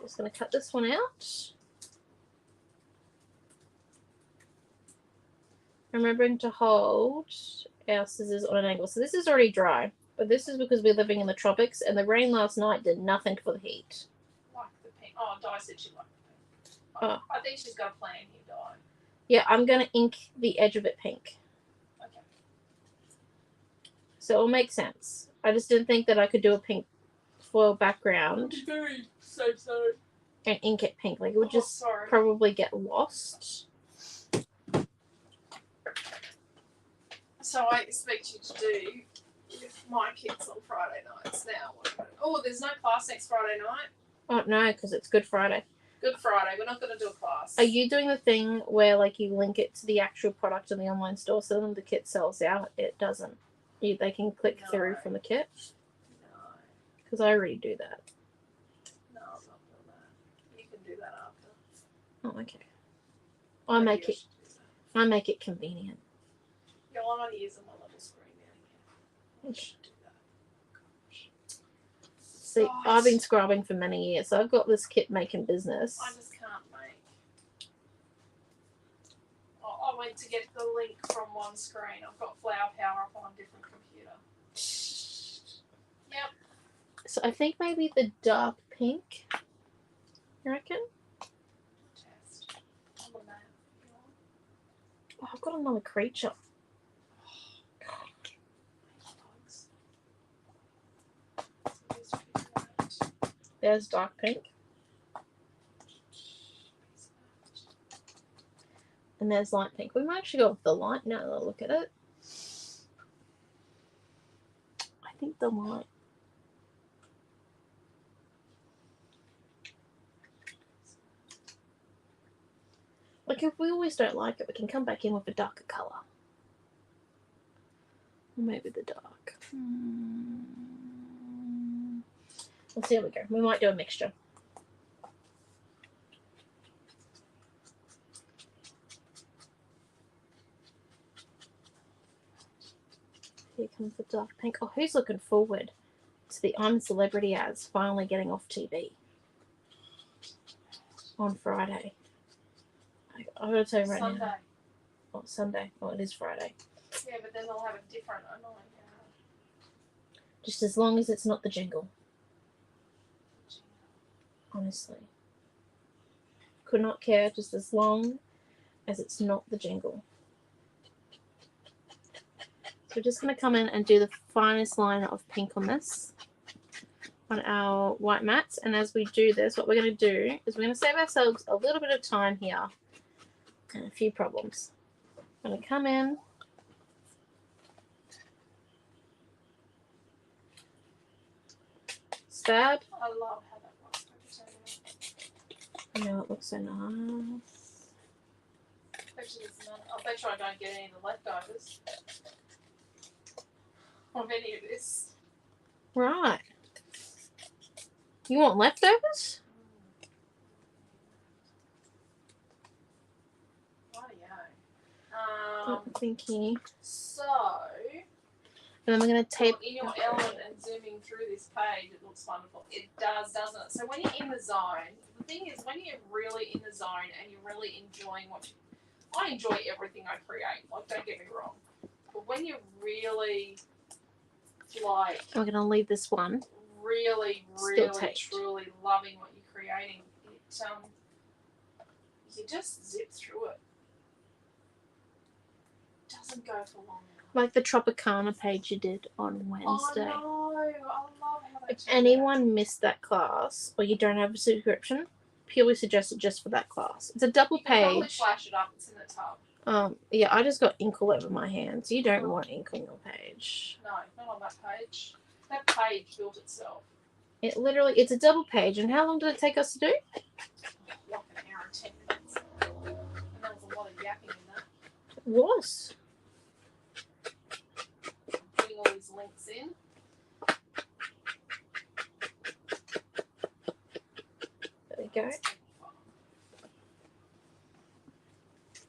just going to cut this one out. Remembering to hold our scissors on an angle. So this is already dry, but this is because we're living in the tropics and the rain last night did nothing for the heat. Like the pink. Oh, Di said she liked the pink. Oh. I think she's got a plan here, Di. Yeah, I'm going to ink the edge of it pink. Okay. So it'll make sense. I just didn't think that I could do a pink foil background Very so. and ink it pink. Like it would just sorry. probably get lost. So I expect you to do with my kids on Friday nights now. Oh, there's no class next Friday night. Oh no, because it's Good Friday. Good Friday. We're not going to do a class. Are you doing the thing where like you link it to the actual product in the online store so when the kit sells out, it doesn't? They can click through from the kit? No. Because I already do that. No, I'm not doing that. You can do that after. Oh, okay. I Maybe make I it. should do that. I make it convenient. Yeah, well, I'm only using my little screen now. I should do that. Gosh. See, Right. I've been scrubbing for many years, so I've got this kit making business. I just can't make. I went to get the link from one screen. I've got Flower Power up on a different computer. Yep. So I think maybe the dark pink. You reckon? Test. On the map. Oh, I've got another creature. Bugs. These are pretty great. There's dark pink. And there's light pink. We might actually go with the light now that I look at it. I think the light. Like if we always don't like it, we can come back in with a darker colour. Or maybe the dark. Let's see how we go. We might do a mixture. Here comes the dark pink. Oh, who's looking forward to the I'm a Celebrity ads finally getting off TV on Friday? I've got to tell you right Sunday. now. Oh, Sunday. Oh, it is Friday. Yeah, but then they'll have a different annoying Just as long as it's not the jingle. Honestly. Could not care just as long as it's not the jingle. So we're just going to come in and do the finest line of pink on this, on our white mats. And as we do this, what we're going to do is we're going to save ourselves a little bit of time here and a few problems. I'm going to come in. Stab. I love how that works. I know it looks so nice. I'll bet you I don't get any of the leftovers of any of this. Right. You want leftovers? Rightio. I'm thinking. So, And then we're going to tape. in your element and zooming through this page, it looks wonderful. It does, doesn't it? So when you're in the zone, thing is, when you're really in the zone and you're really enjoying I enjoy everything I create. Like, don't get me wrong. But when you're really, like, I'm gonna leave this one. really, Still really, taped. truly loving what you're creating, you just zip through it. Doesn't go for long. Like the Tropicana page you did on Wednesday. Oh no, I love how they If do anyone missed that class or you don't have a subscription, purely suggest it just for that class. It's a double that. You can probably page. flash it up. It's in the tub. Yeah, I just got ink all over my hands. You don't want ink on your page. No, not on that page. That page built itself. It's a double page. And how long did it take us to do? Like an hour and 10 minutes. And there was a lot of yapping in that. It was. Putting all these links in. There we go.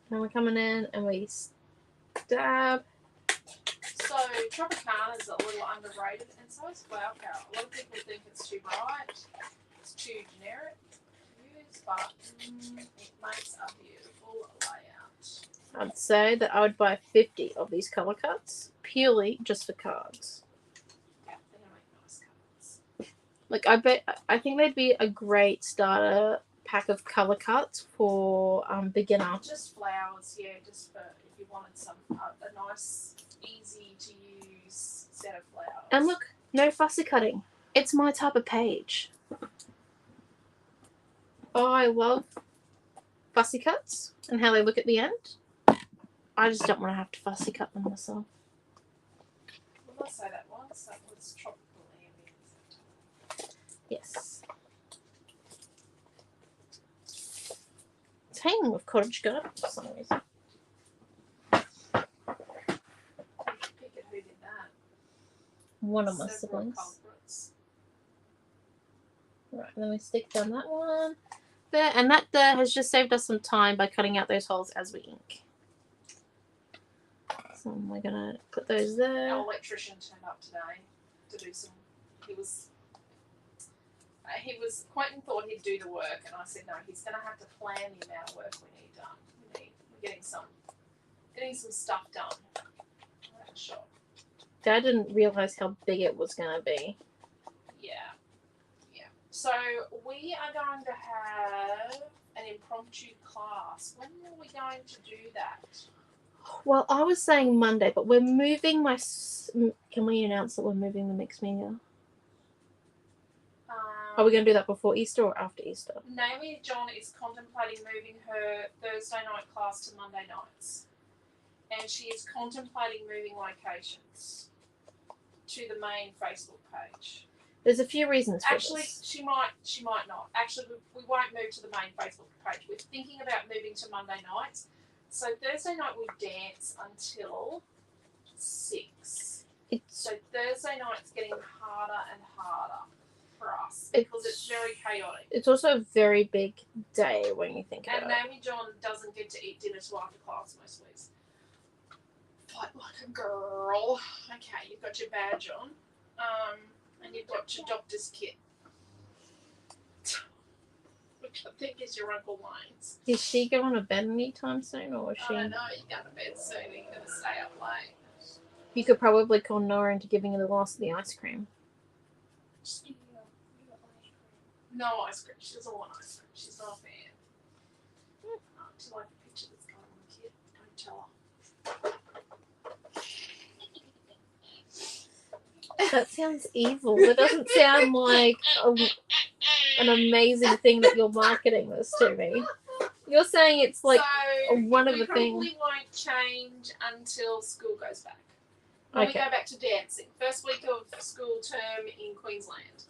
Now we're coming in and we stab. So Tropicana is a little underrated, and so is Flower Power. A lot of people think it's too bright, it's too generic to use, but it makes a beautiful layout. I'd say that I would buy 50 of these color cuts purely just for cards. Yeah, they're gonna make nice cards. Like I think they'd be a great starter pack of color cuts for beginner. Just flowers, yeah, just for if you wanted some a nice, easy to use set of flowers. And look, no fussy cutting. It's my type of page. Oh, I love fussy cuts and how they look at the end. I just don't want to have to fussy cut them myself. Well, let's say that once. That was tropical ambience. Yes. It's hanging with cottage garden for some reason. Pick it, who did that? One of my Several siblings. culprits. Right, then we stick down that one there, and that there has just saved us some time by cutting out those holes as we ink. So we're gonna put those there. Our electrician turned up today to do some. Quentin thought he'd do the work, and I said no. He's going to have to plan the amount of work we need done. We're getting some stuff done. At the shop. Dad didn't realize how big it was gonna be. Yeah. So we are going to have an impromptu class. When are we going to do that? Well, I was saying Monday, but we're moving Can we announce that we're moving the mixed media? Are we going to do that before Easter or after Easter? Naomi-Jon is contemplating moving her Thursday night class to Monday nights. And she is contemplating moving locations to the main Facebook page. There's a few reasons for Actually, this. she might not. Actually, we won't move to the main Facebook page. We're thinking about moving to Monday nights. So Thursday night we dance until 6. So Thursday night's getting harder and harder for us because it's very chaotic. It's also a very big day when you think about And it. Naomi-Jon doesn't get to eat dinner till after class most weeks. Fight like a girl. Okay, you've got your badge on. And you've got your doctor's kit. Which I think is your Uncle Lane's. Is she going to bed anytime soon, or is I she? don't know, you're going to bed soon, you're going to stay up late. You could probably call Noah into giving her the last of the ice cream. No ice cream. She doesn't want ice cream. She's not a fan. Do you like the picture that's going on the kit? Don't tell her. That sounds evil. That doesn't sound like an amazing thing that you're marketing this to me. You're saying it's like so one of the we things. probably won't change until school goes back. When Okay. we go back to dancing. First week of school term in Queensland.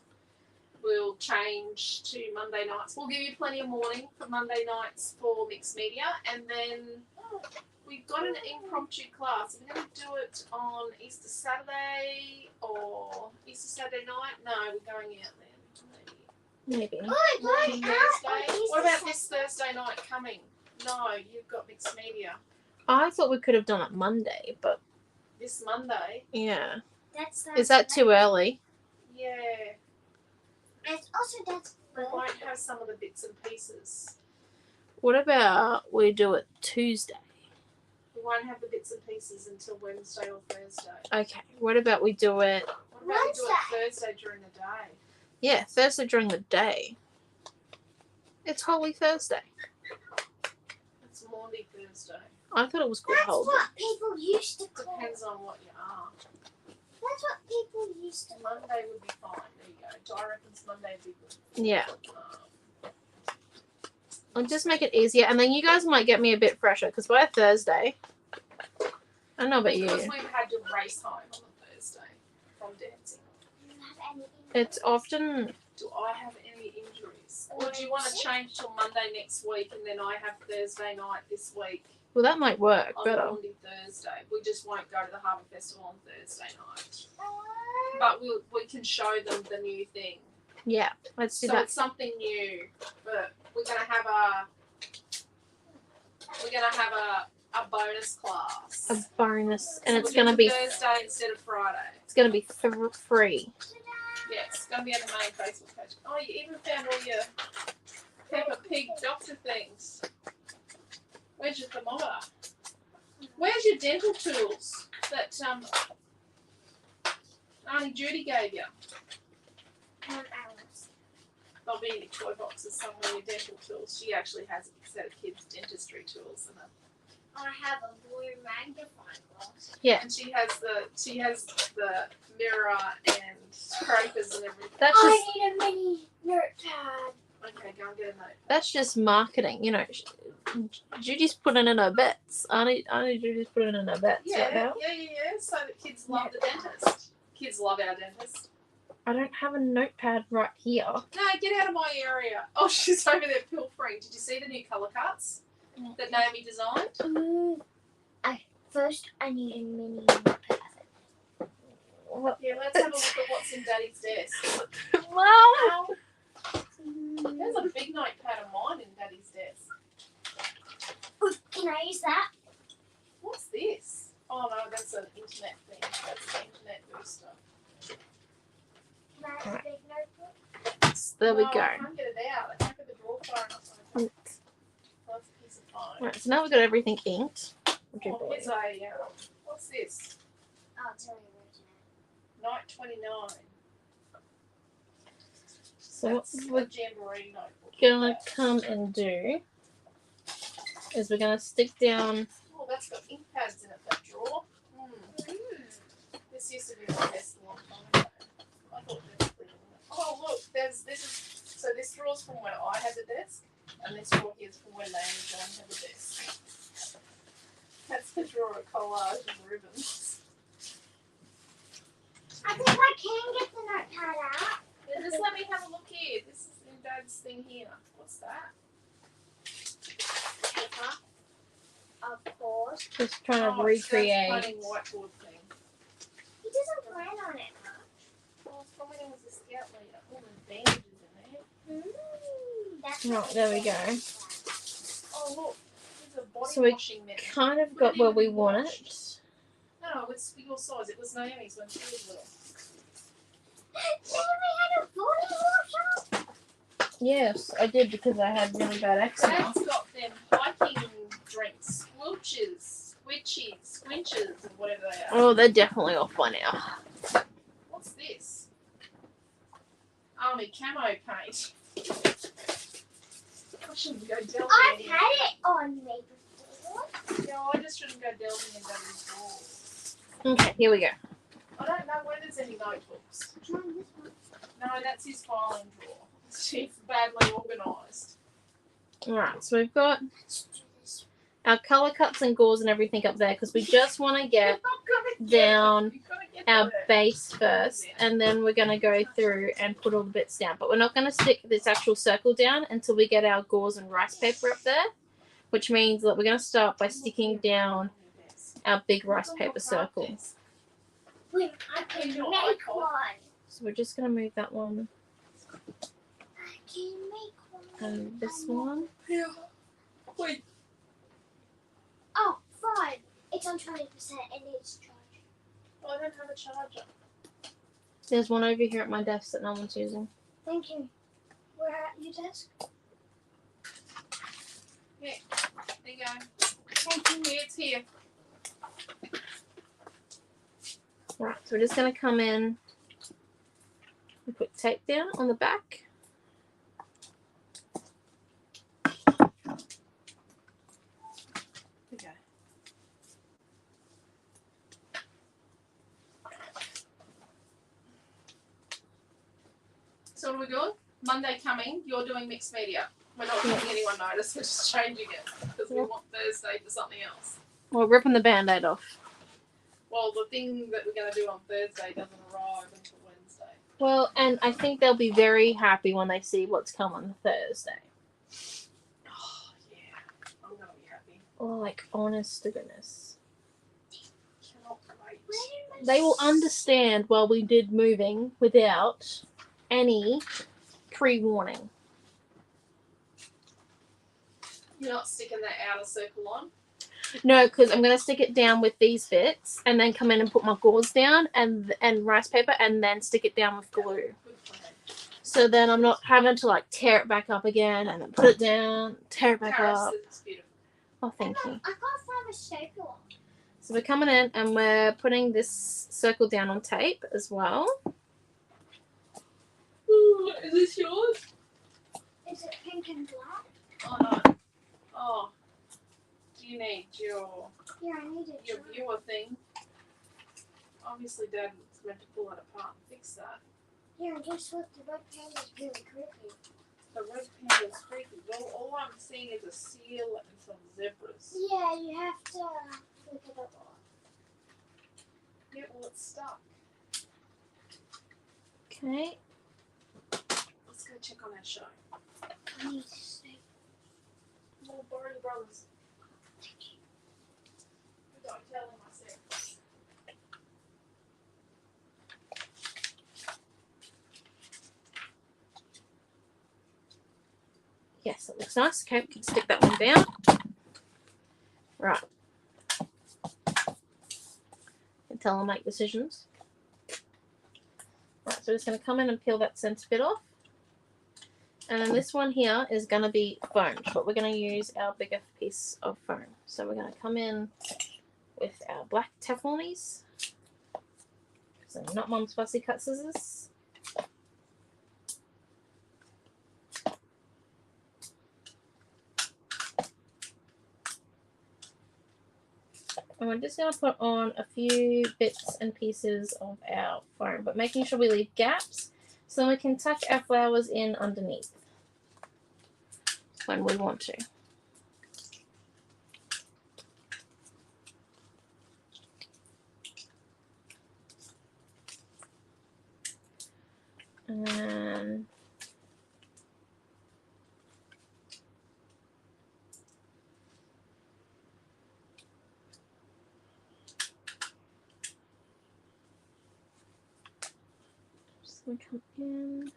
We'll change to Monday nights. We'll give you plenty of morning for Monday nights for mixed media. And then we've got an impromptu class. We're going to do it on Easter Saturday or Easter Saturday night. No, we're going out then. Maybe. Maybe Thursday. What about this Thursday night coming? No, you've got mixed media. I thought we could have done it Monday, but This Monday. yeah. That's Is that too early? Yeah. And also that's We won't have some of the bits and pieces. What about we do it Tuesday? We won't have the bits and pieces until Wednesday or Thursday. Okay. What about we do it? What about we do it Thursday during the day? Yeah, Thursday during the day. It's Holy Thursday. It's Maundy Thursday. I thought it was called That's Holy. what people used to call. Depends on what you are. That's what people used to. Monday would be fine. There you go. I reckon Monday would be good. Yeah. I'll just make it easier, and then you guys might get me a bit fresher because by Thursday, I don't know about you. Because we've had to race home on a Thursday from dancing. Do you have any? It's often. Do I have any injuries? Or do you want to change till Monday next week and then I have Thursday night this week Well, that might work on better. Monday, Thursday? We just won't go to the Harbour Festival on Thursday night. But we can show them the new thing. Yeah, let's do So that. it's something new. But we're gonna have a bonus class. A bonus, and So it's we're gonna doing be Thursday instead of Friday. it's gonna be free. Yeah, it's gonna be on the main Facebook page. Oh, you even found all your Peppa Pig doctor things. Where's your thermometer? Where's your dental tools that Auntie Judy gave you? Alice. They'll be in your toy boxes somewhere. Your dental tools. She actually has a set of kids' dentistry tools in it. I have a blue magnifying glass. And she has the mirror and scrapers and everything. That's just I need a mini notepad. Okay, go and get a note. that's just marketing. You know, Judy's putting in her bets. Auntie Judy's putting in her bets right Yeah, now. yeah. So that kids love the dentist. Kids love our dentist. I don't have a notepad right here. No, get out of my area. Oh, she's over there pilfering. Did you see the new colour cards that Naomi designed? First, I need a mini notepad. What? Yeah, let's have a look at what's in Daddy's desk. Wow. There's a big notepad of mine in Daddy's desk. Ooh, can I use that? What's this? Oh no, that's an internet thing. That's an internet booster. Can I have a big notebook? There we No, go. I can't get it out. I can't get the drawer far enough. Mm. That's a piece of phone. Right, so now we've got everything inked. Would you Oh, believe? here's a, what's this? Oh, it's only Night 29. So what That's we're a jamboree notebook. gonna come and do is we're gonna stick down. Oh, that's got ink pads in it, that drawer. This used to be my desk a long time ago. I thought this was oh, look, this drawer's from when I had the desk, and this drawer here's from when Naomi-Jon had the desk. That's the drawer of collage and ribbons. I think I can get the notepad out. Yeah, just let me have a look here. This is in Dad's thing here. What's that? Paper. Of course. Just trying to Oh, it's Dad's recreate. planning whiteboard thing. He doesn't plan on it much. Well, it's from when he was a scout leader. All the bandages in there. That's Right, not there we the go. notepad. Oh, look. There's a body So we washing method. Kind of got where we want it. No, it's your size. It was Naomi's when she was little. Naomi had a body washer. Yes, I did because I had really bad eczema. Dad's got them hiking drinks, squilches, squinches, and whatever they are. Oh, they're definitely off by now. What's this? Army camo paint. I shouldn't go delving I've in. had it on me before. No, I just shouldn't go delving in Daddy's drawers. Okay, here we go. I don't know where there's any notebooks. Try this one. No, that's his filing drawer. It's badly organised. Alright, so we've got Let's do this. our colour cuts and gauze and everything up there because we just want to get down our base first, and then we're going to go through and put all the bits down. But we're not going to stick this actual circle down until we get our gauze and rice paper up there, which means that we're going to start by sticking down our big rice paper circle. Wait, I can make one. So we're just going to move that one I can make one. and this one. Yeah. Wait. Oh, fine. It's on 20%. It needs charge. Oh, I don't have a charger. There's one over here at my desk that no one's using. Thank you. We're at your desk. There you go. Thank you. Here, it's here. Right, so we're just going to come in and put tape down on the back. Okay. So what are we doing? Monday coming, you're doing mixed media. We're not giving anyone notice, we're just changing it because we want Thursday for something else. We're ripping the band-aid off. Well, the thing that we're going to do on Thursday doesn't arrive until Wednesday. Well, and I think they'll be very happy when they see what's come on Thursday. Oh, yeah. I'm going to be happy. Like, honest to goodness. Cannot wait. They will understand why we did moving without any pre-warning. You're not sticking that outer circle on? No, because I'm going to stick it down with these bits and then come in and put my gauze down and rice paper and then stick it down with glue. Good plan. So then I'm not having to like tear it back up again and then put it down, tear it back Paris, up. it's beautiful. Oh, thank you. I can't find a circle. So we're coming in and we're putting this circle down on tape as well. Ooh, is this yours? Is it pink and black? Oh, no. Oh. Do you need your Yeah, I need it. your viewer thing? Obviously, Dad was meant to pull it apart and fix that. Here, guess what? The red panda's really creepy. The red panda's creepy. Well, all I'm seeing is a seal and some zebras. Yeah, you have to look it up. Yeah, well, it's stuck. Okay. Let's go check on our show. I need to see. We'll borrow the brothers. Don't tell him I said. Yes, it looks nice. Okay, we can stick that one down. Right. Can tell I'll make decisions. Right, so we're just going to come in and peel that centre bit off. And then this one here is going to be foamed, but we're going to use our bigger piece of foam. So we're going to come in with our black Teflonis. So not Mum's fussy cut scissors. And we're just going to put on a few bits and pieces of our foam, but making sure we leave gaps so we can tuck our flowers in underneath when we want to. And then just going to come in,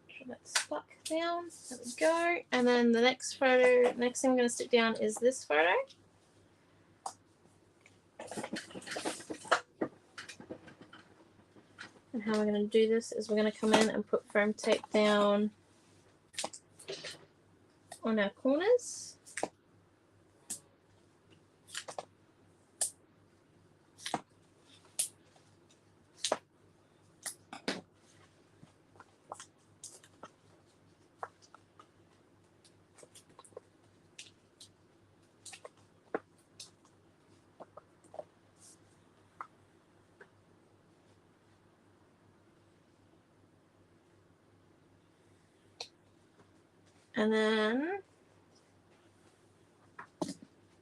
sure that's stuck down. There we go. And then the next thing I'm going to stick down is this photo. And how we're going to do this is we're going to come in and put foam tape down on our corners. And then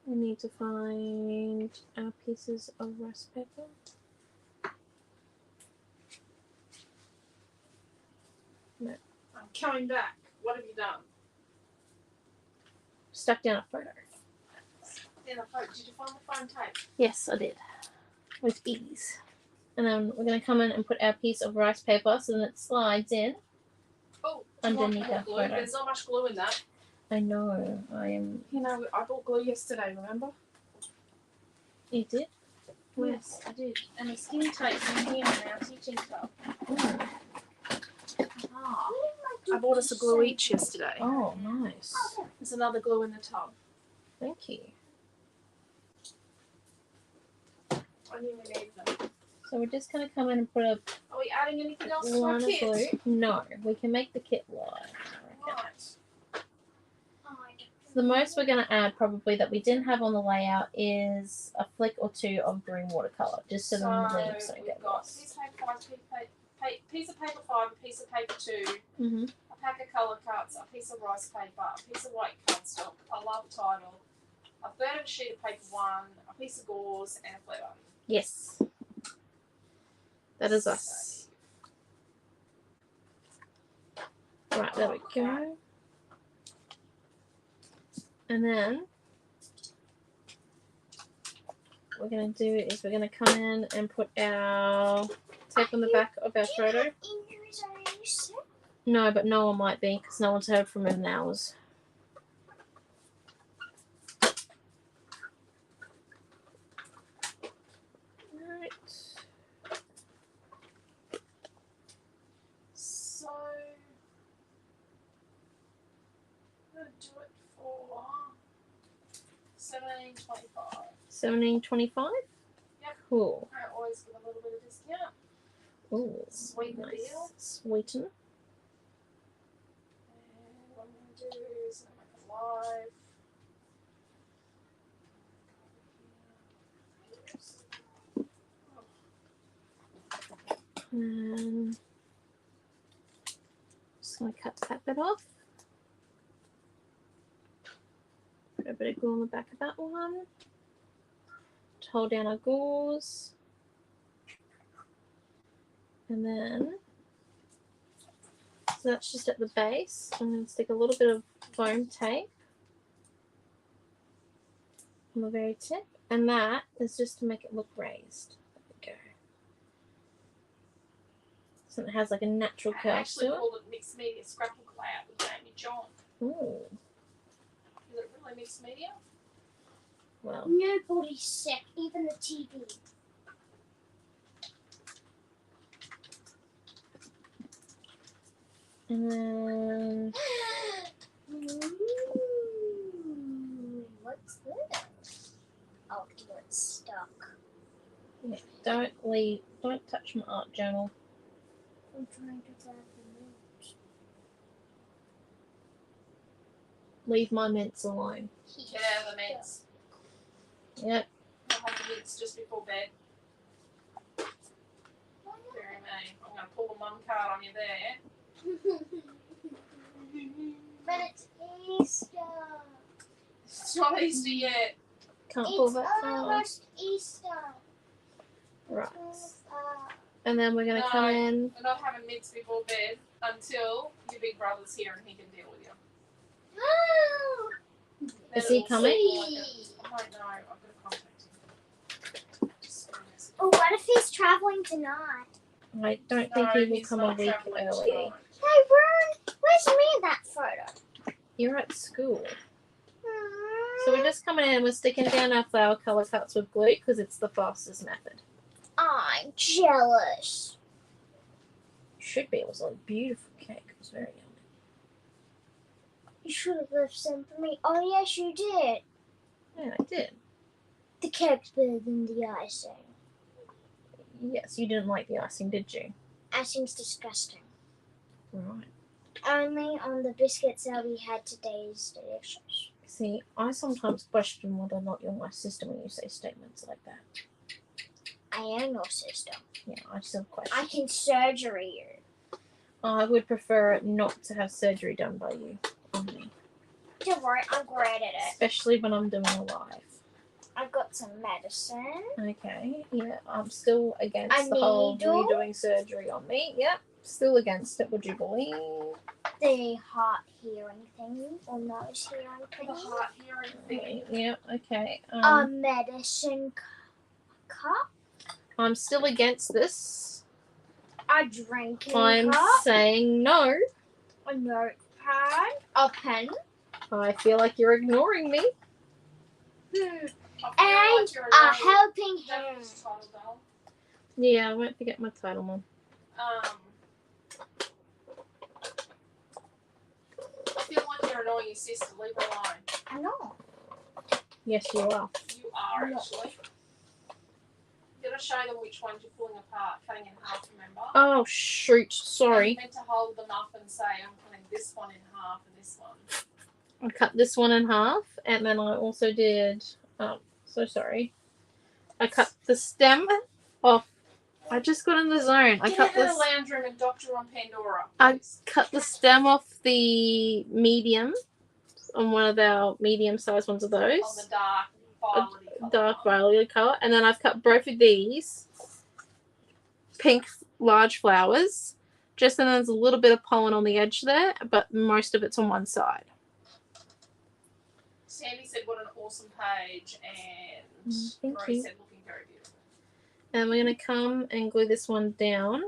we need to find our pieces of rice paper. No, I'm coming back. What have you done? stuck down a photo. In a photo. Did you find the phone tape? Yes, I did. With ease. And then we're going to come in and put our piece of rice paper so that it slides in. Oh, do you want Underneath more our glue? photo. There's not much glue in that. I know, I am. You know, I bought glue yesterday, remember? You did? Yes, I did. And the skin tape's in here in our teaching cup. Mm. Ah. Where's I bought us a glue each yesterday. Oh, nice. There's another glue in the tub. Thank you. I knew we needed them. So we're just going to come in and put a Are we adding anything else to our line of kit? glue. No, we can make the kit live. I reckon. Right. So the most we're going to add probably that we didn't have on the layout is a flick or two of green watercolour, just so the leaves don't we've get got lost. piece of paper 5, piece of paper 5, a piece of paper 2, Mm-hmm. a pack of colour cuts, a piece of rice paper, a piece of white cardstock, a love title, a third of a sheet of paper 1, a piece of gauze, and a flare button. Yes. That is us. Right, there we go. And then what we're going to do is we're going to come in and put our tape on the back of our photo. Injuries are you sick? No, but Noah might be because no one's heard from him in hours. Right. So, I'm going to do it for 17.25. 17.25? Yep. Cool. I always give a little bit of discount. Ooh, Sweeten the nice. deal. Sweeten. And what I'm going to do is I'm going to make it live. And just going to cut that bit off. Put a bit of glue on the back of that one. To hold down our gauze. And then, so that's just at the base. I'm going to stick a little bit of foam tape on the very tip. And that is just to make it look raised. There we go. So it has like a natural I curve actually to it. called it mixed media scrapbook layout with Naomi-Jon. Ooh, Is it really mixed media? well. Nobody's sick, even the TV. And then What's this? Oh, it's stuck. yeah, don't touch my art journal. I'm trying to grab the notes. Leave my mints alone. Yeah, the mints. Yep. I'll have the mints just before bed. Very mean. I'm going to pull the mum card on you there. But it's Easter. It's not Easter yet. Can't pull It's that far. almost Easter. Right. And then we're going to come in. We're not having mints before bed until your big brother's here and he can deal with you. Is he coming? I don't know. I've got to contact him. Oh, what if he's traveling tonight? I don't think he will he's come a not week travelling early. tonight. Hey, where's me in that photo? You're at school. So we're just coming in and we're sticking down our flower colour cuts with glue because it's the fastest method. I'm jealous. Should be. It was a beautiful cake. It was very yummy. You should have left some for me. Oh, yes, you did. Yeah, I did. The cake's better than the icing. Yes, you didn't like the icing, did you? Icing's disgusting. Right. Only on the biscuits that we had today is delicious. See, I sometimes question whether or not you're my sister when you say statements like that. I am your sister. Yeah, I still question. I can surgery you. I would prefer not to have surgery done by you on me. Don't worry, I'm great at it. Especially when I'm doing a live. I've got some medicine. Okay, yeah, I'm still against A the whole needle? you doing surgery on me. Yep, still against it, would you believe? The heart hearing thing or nose hearing For thing. the heart hearing thing. Yep, okay. A medicine cup. I'm still against this. A drinking I'm cup. saying no. A notepad. A pen. I feel like you're ignoring me. And a helping hand. Yeah, I won't forget my title, Mum. You're annoying your sister. Leave her alone. I'm not. Yes, you are. You are actually. You gotta show them which ones you're pulling apart, cutting in half, remember? Oh, shoot. Sorry. You're meant to hold them up and say, I'm cutting this one in half and this one. I cut this one in half, and then I also did, so sorry. I cut the stem off. I just got in the zone. I Get cut out of this. the lounge room and doctor on Pandora, I please. cut the stem off the medium, on one of our medium-sized ones of those. On the dark violet colour. Dark violet colour. And then I've cut both of these pink large flowers. Just then there's a little bit of pollen on the edge there, but most of it's on one side. Sandy said, what an awesome page, and Thank Rory you. said, looking very beautiful. And we're going to come and glue this one down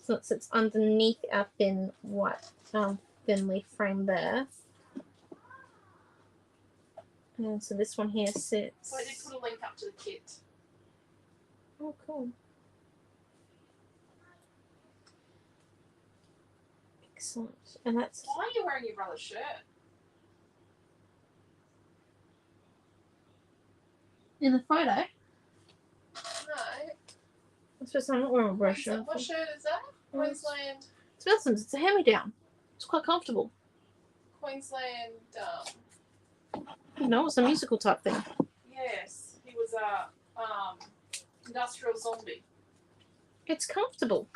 so it sits underneath our thin white, thin leaf frame there. And so this one here sits. So I did put a link up to the kit. Oh, cool. Excellent. And that's. Why are you wearing your brother's shirt? In the photo? No. I suppose I'm not wearing a brochure. What shirt is that? Queensland. It's Wilson's. It's a hand-me-down. It's quite comfortable. Queensland. No, it's a musical type thing. Yes, he was a industrial zombie. It's comfortable.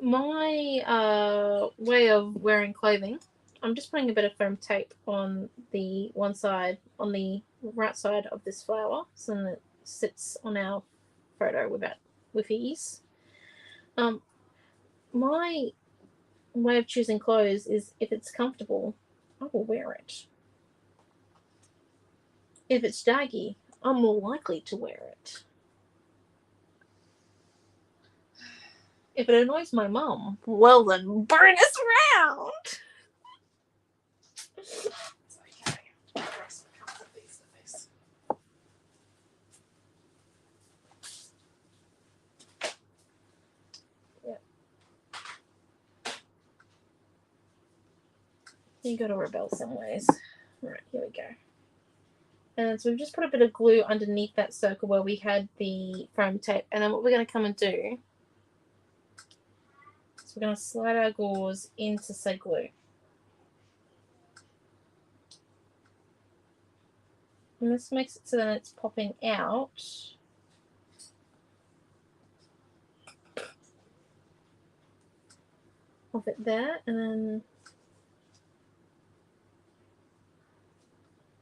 My way of wearing clothing, I'm just putting a bit of foam tape on the one side, on the right side of this flower, so that it sits on our photo with ease. My way of choosing clothes is if it's comfortable, I will wear it. If it's daggy, I'm more likely to wear it. If it annoys my mum, well then burn us round. It's okay. The rest will come with these and this. Yep. You gotta rebel some ways. Alright, here we go. And so we've just put a bit of glue underneath that circle where we had the foam tape. And then what we're going to come and do is we're going to slide our gauze into said glue. And this makes it so that it's popping out. Of it there, and then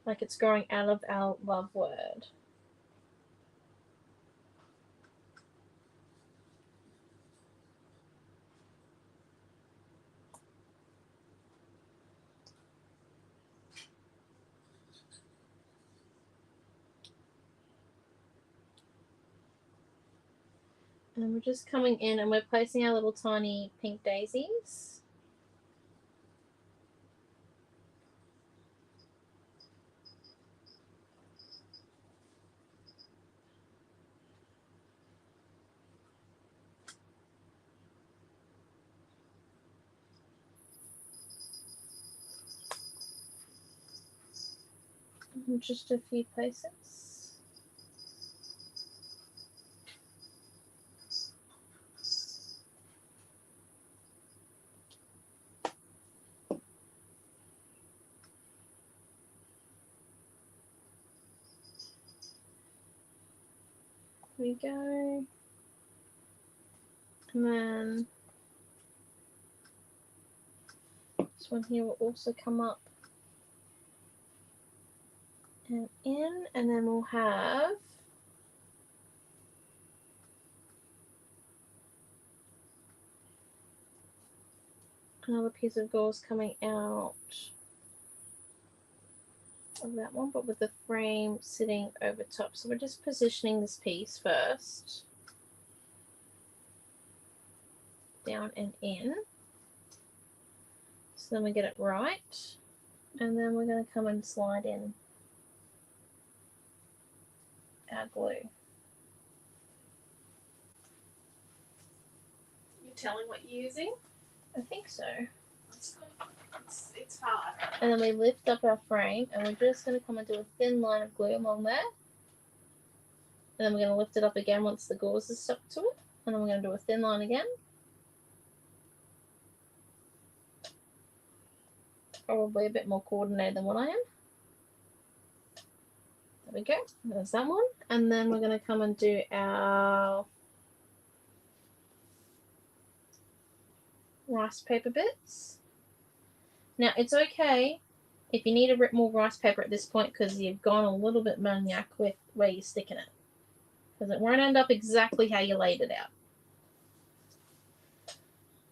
like it's growing out of our love word. And we're just coming in and we're placing our little tiny pink daisies. In just a few places. There we go. And then this one here will also come up and in, and then we'll have another piece of gauze coming out of that one, but with the frame sitting over top. So we're just positioning this piece first, down and in, so then we get it right, and then we're going to come and slide in our glue. You're telling what you're using? I think so. It's hard. And then we lift up our frame and we're just going to come and do a thin line of glue along there. And then we're going to lift it up again once the gauze is stuck to it. And then we're going to do a thin line again. Probably a bit more coordinated than what I am. There we go. There's that one. And then we're going to come and do our rice paper bits. Now, it's okay if you need a bit more rice paper at this point because you've gone a little bit maniac with where you're sticking it. Because it won't end up exactly how you laid it out.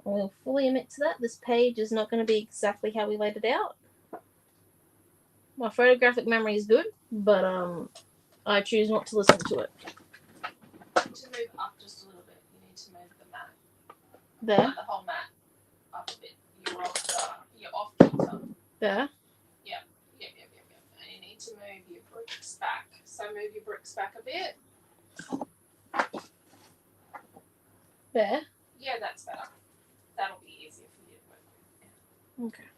And we'll fully admit to that. This page is not going to be exactly how we laid it out. My photographic memory is good, but I choose not to listen to it. You need to move up just a little bit. You need to move the mat. There. The whole mat up a bit. You're off kilter. There. Yep. And you need to move your bricks back. So move your bricks back a bit. There. Yeah, that's better. That'll be easier for you to work with. Yeah. Okay.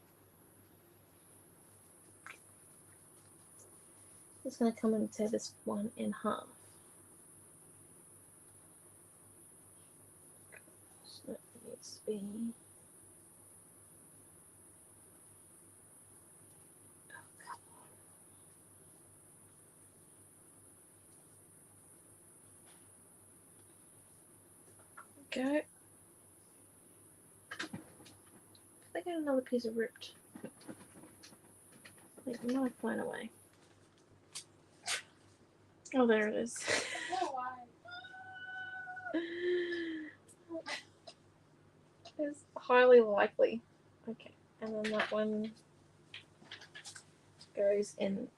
Just going to come and tear this one in half. So it needs to be... Go. I think I got another piece of ripped. I think I might have flown away. Oh, there it is. Oh, why? It's highly likely. Okay, and then that one goes in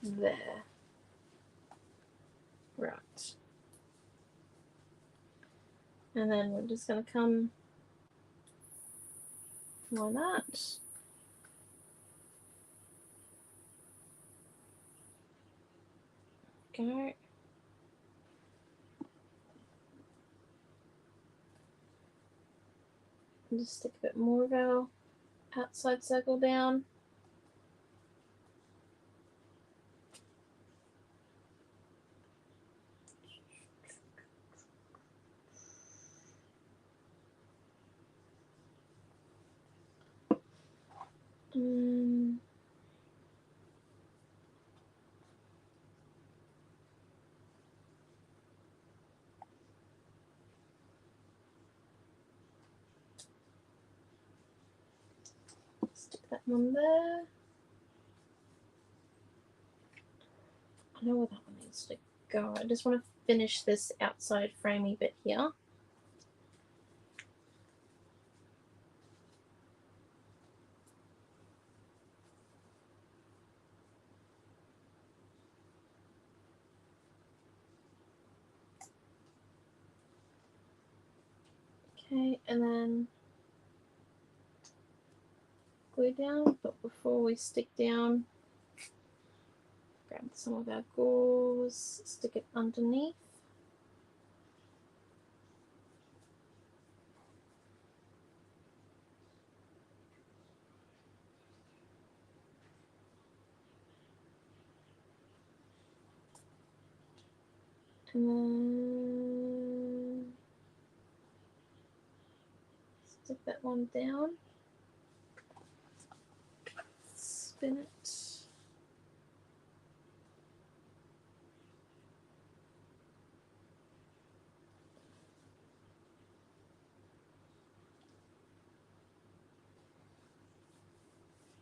there. Right. And then we're just going to come like that. Go. And just stick a bit more of our outside circle down. Stick that one there. I know where that one needs to go. I just want to finish this outside framey bit here. Okay, and then glue down, but before we stick down, grab some of our gauze, stick it underneath. And then stick that one down. Spin it.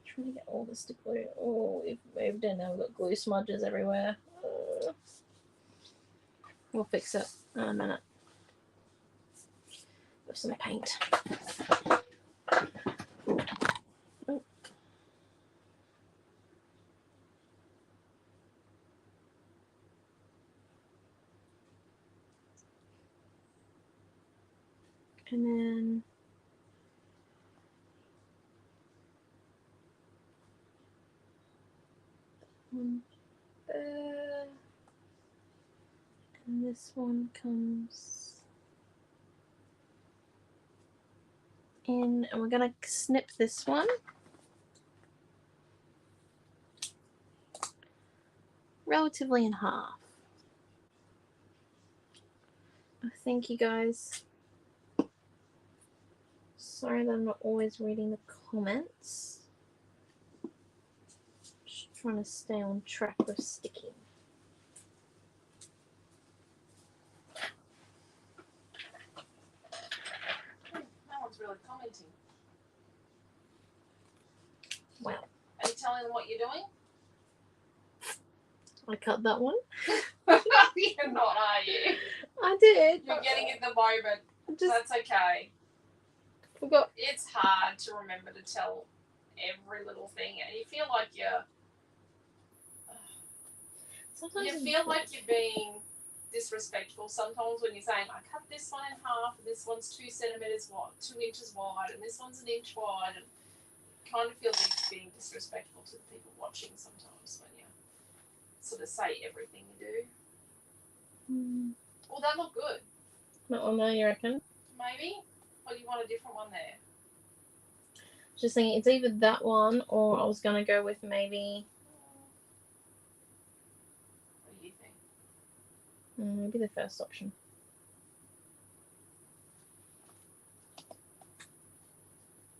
Trying to get all this to glue. Oh, we've moved in now. We've got glue smudges everywhere. We'll fix it in a minute with some paint. Oh. And then one there. And this one comes in, and we're going to snip this one. Relatively in half. Thank you guys. Sorry that I'm not always reading the comments. Just trying to stay on track with sticking. No one's really commenting. Wow. Are you telling them what you're doing? I cut that one. You're not, are you? I did. You're getting it the moment. Just That's okay. forgot. It's hard to remember to tell every little thing, and you feel like you're being disrespectful sometimes when you're saying, I cut this one in half, and this one's 2 centimeters wide, 2 inches wide, and this one's an inch wide, and kind of feel like you're being disrespectful to the people watching sometimes when you sort of say everything you do. Well, that look good. That one there, you reckon? Maybe? Or do you want a different one there? Just thinking it's either that one or I was going to go with maybe... What do you think? Maybe the first option.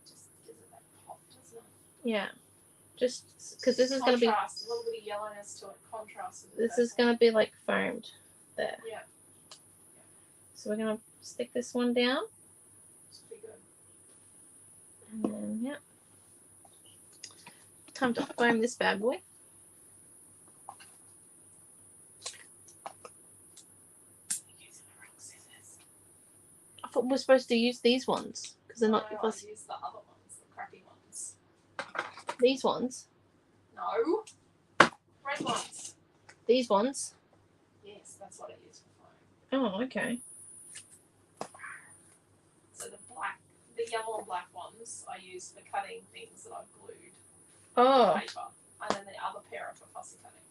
Just gives it that pop, doesn't it? Yeah. Just because this is going to be... a little bit of yellowness to it. Contrast. This is going to be like foamed there. Yeah. So we're going to stick this one down. Should be good. And then, yeah. Time to foam this bad boy. Using the wrong scissors. I thought we were supposed to use these ones. Because they're not... No, I use the other ones, the crappy ones. These ones? No. Red ones. These ones? Yes, that's what I use for foam. Oh, okay. So the yellow and black ones I use for cutting things that I've glued Oh. to paper. And then the other pair are for fussy cutting.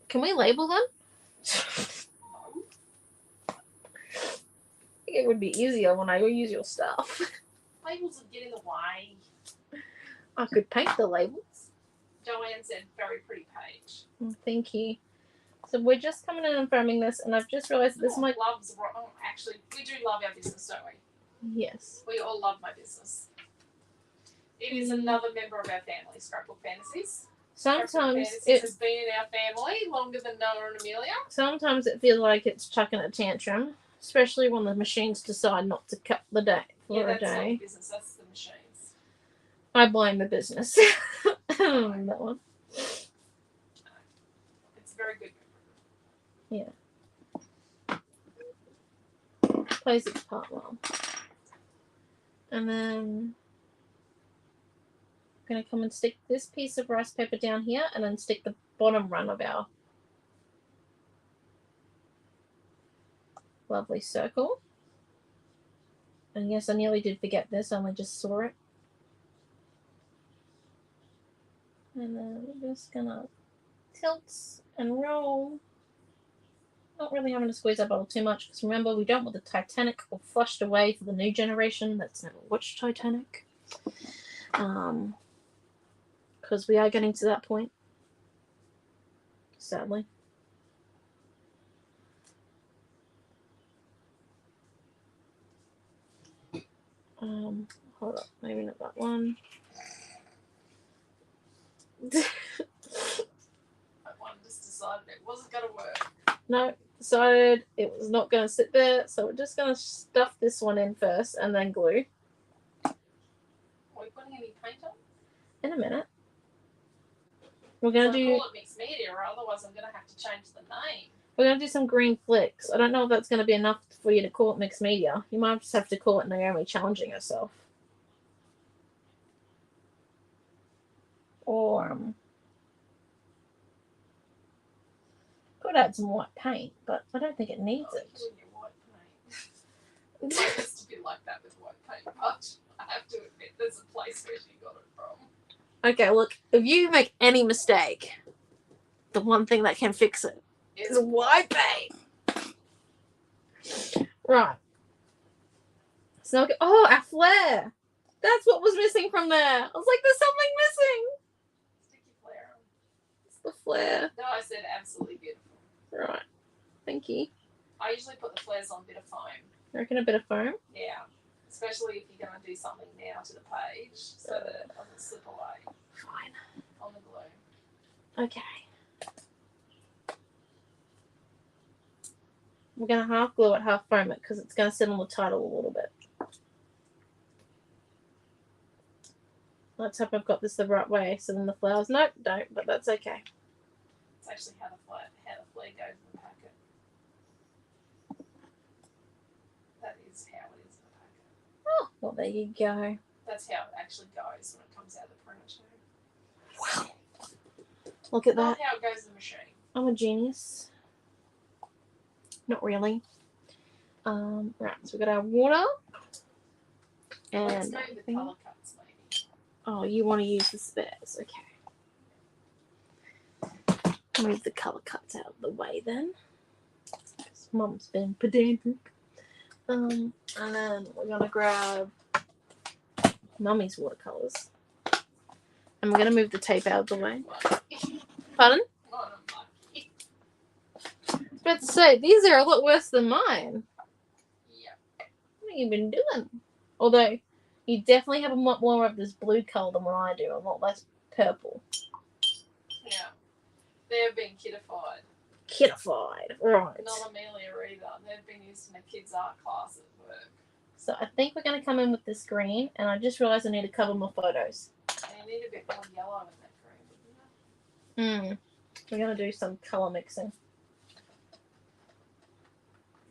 Can we label them? No. I think it would be easier when I use your stuff. Labels would get in the way. I could paint the labels. Joanne said, very pretty page. Oh, thank you. So we're just coming in and foaming this, and I've just realised this might... Actually, we do love our business, don't we? Yes. We all love my business. It is another member of our family, Scrapbook Fantasies. Sometimes Fantasies has been in our family longer than Noah and Amelia. Sometimes it feels like it's chucking a tantrum, especially when the machines decide not to cut the day for a That's not day. the business, that's the machines. I blame the business. That one. It's very good. Yeah. Plays its part well. And then I'm going to come and stick this piece of rice paper down here and then stick the bottom run of our lovely circle. And yes, I nearly did forget this, I only just saw it. And then we're just going to tilt and roll. Not really having to squeeze that bottle too much because remember, we don't want the Titanic all flushed away for the new generation that's never watched Titanic. Because we are getting to that point, sadly. Hold up, maybe not that one. That one just decided it wasn't going to work. No, decided it was not going to sit there, so we're just going to stuff this one in first and then glue. Are we putting any paint on? In a minute. We're going to do... call it mixed media, or otherwise I'm going to have to change the name. We're going to do some green flicks. I don't know if that's going to be enough for you to call it mixed media. You might just have to call it Naomi challenging herself. Or, could add some white paint, but I don't think it needs it. Your white paint. It used to be like that with white paint, but I have to admit there's a place where she got it from. Okay, look, if you make any mistake, the one thing that can fix it is white paint. Right. Snow. Oh, our flare. That's what was missing from there. I was like, there's something missing. Sticky flare. It's the flare. No, I said absolutely beautiful. Right. Thank you. I usually put the flares on a bit of foam. I reckon a bit of foam. Yeah. Especially if you're going to do something now to the page so that it doesn't slip away. Fine. On the glue. Okay. We're going to half glue it, half foam it, because it's going to sit on the title a little bit. Let's hope I've got this the right way. So then the flowers, nope, don't, but that's okay. It's actually how the flare goes in the packet. That is how it is in the packet. Oh, well, there you go. That's how it actually goes when it comes out of the printer too. Wow. Look at Not that. how it goes in the machine. I'm a genius. Not really. Right, so we've got our water. Let's And move the colour cuts maybe. oh, you want to use the spares. Okay. Move the colour cuts out of the way then. Mum's been pedantic. And then we're going to grab Mummy's watercolours. And we're going to move the tape out of the way. Pardon? Oh, I'm lucky. I was about to say, these are a lot worse than mine. Yeah. What have you been doing? Although, you definitely have a lot more of this blue colour than what I do. A lot less purple. Yeah. They're being kiddified. Kiddified. Right. Not Amelia either. They've been used in a kids' art class at work. So I think we're going to come in with this green. And I just realised I need to cover my photos. And you need a bit more yellow in that green, wouldn't you? We're going to do some colour mixing.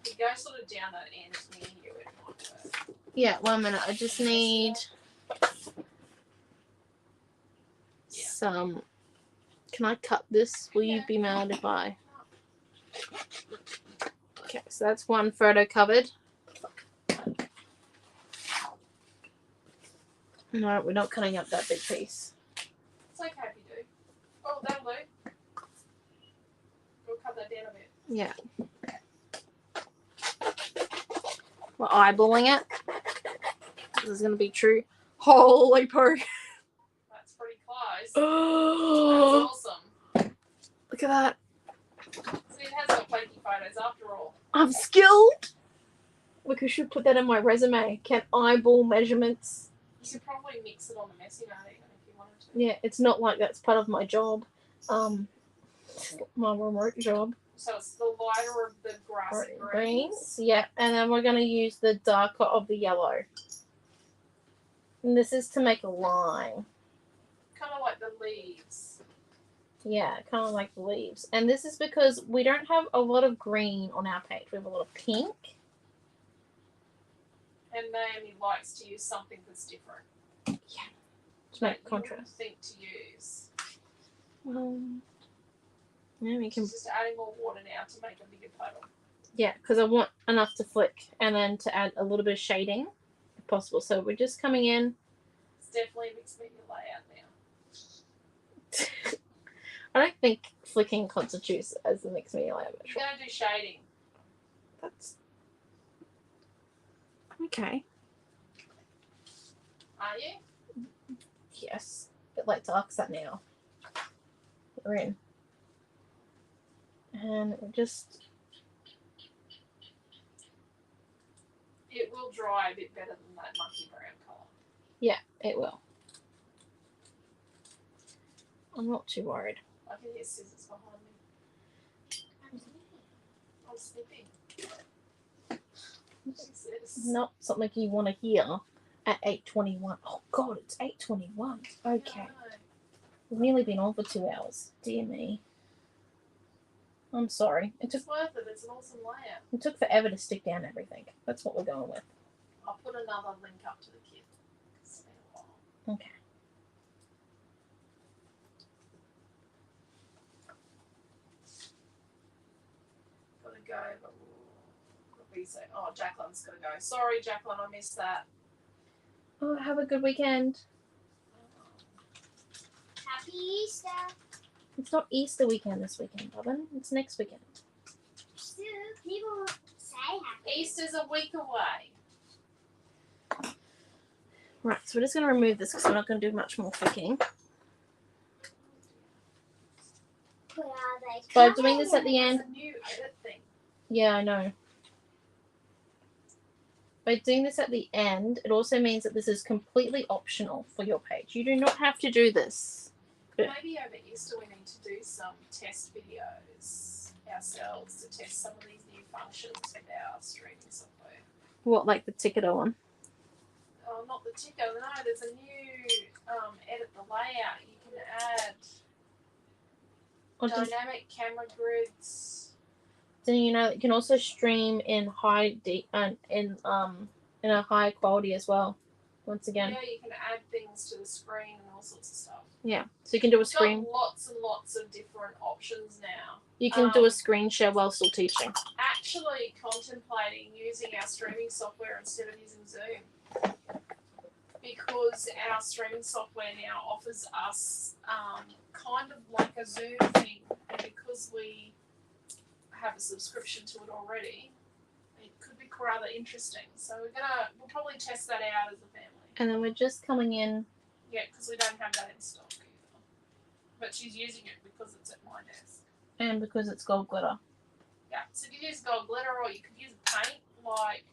If you go sort of down that end near you, it might work. Yeah, 1 minute. I just need some. Can I cut this? Will you be mad if I? Okay, so that's one photo covered. No, we're not cutting up that big piece. It's okay if you do. Oh, that'll do. We'll cut that down a bit. Yeah. We're eyeballing it. This is going to be true. Holy poke. That's pretty close. Oh, That's awesome. look at that. See, it has got flaky photos after all. I'm skilled. Look, I should put that in my resume. Can eyeball measurements. You could probably mix it on the messy note even if you wanted to. Yeah, it's not like that's part of my job. My remote job. So it's the lighter of the grassy greens. Yeah, and then we're going to use the darker of the yellow. And this is to make a line. Kind of like the leaves. Yeah, kind of like the leaves. And this is because we don't have a lot of green on our page. We have a lot of pink. And Naomi likes to use something that's different. Yeah, to make that contrast. You wouldn't think to use. Yeah, we can. She's just adding more water now to make a bigger puddle. Yeah, because I want enough to flick and then to add a little bit of shading if possible. So we're just coming in. It's definitely mixed media layout now. I don't think flicking constitutes as the mixed media layout. You're going to do shading. That's okay. Are you? Yes, a bit late to ask that now. We're in, and we're just. It will dry a bit better than that monkey brown colour. Yeah, it will. I'm not too worried. I can hear scissors behind me. I'm snipping. Not something you want to hear at 8:21. Oh God, it's 8:21. Okay, we've nearly been on for 2 hours. Dear me. I'm sorry. It's worth it. It's an awesome layout. It took forever to stick down everything. That's what we're going with. I'll put another link up to the kit. It's been a while. Okay. Gotta go, but what do you say? Oh, Jacqueline's gotta go. Sorry, Jacqueline, I missed that. Oh, have a good weekend. Happy Easter. It's not Easter weekend this weekend, Robin. It's next weekend. Still, people say happy. Easter's a week away. Right, so we're just going to remove this because we're not going to do much more clicking. Where are they? By doing this at the There's end, a new edit thing. yeah, I know. By doing this at the end, it also means that this is completely optional for your page. You do not have to do this. Maybe over Easter we need to do some test videos ourselves to test some of these new functions with our streaming software. What, like the ticketer one? Oh, not the ticker. No, there's a new edit the layout. You can add Or does, dynamic camera grids. then you know you can also stream in in a high quality as well. Once again, Yeah, you can add things to the screen and all sorts of stuff. yeah. So you can do a We've screen. got lots and lots of different options now. You can do a screen share while still teaching. Actually contemplating using our streaming software instead of using Zoom. Because our streaming software now offers us kind of like a Zoom thing, and because we have a subscription to it already, it could be rather interesting. So we'll probably test that out as a family. And then we're just coming in. Yeah, because we don't have that in stock either. But she's using it because it's at my desk. And because it's gold glitter. Yeah, so you could use gold glitter or you could use paint like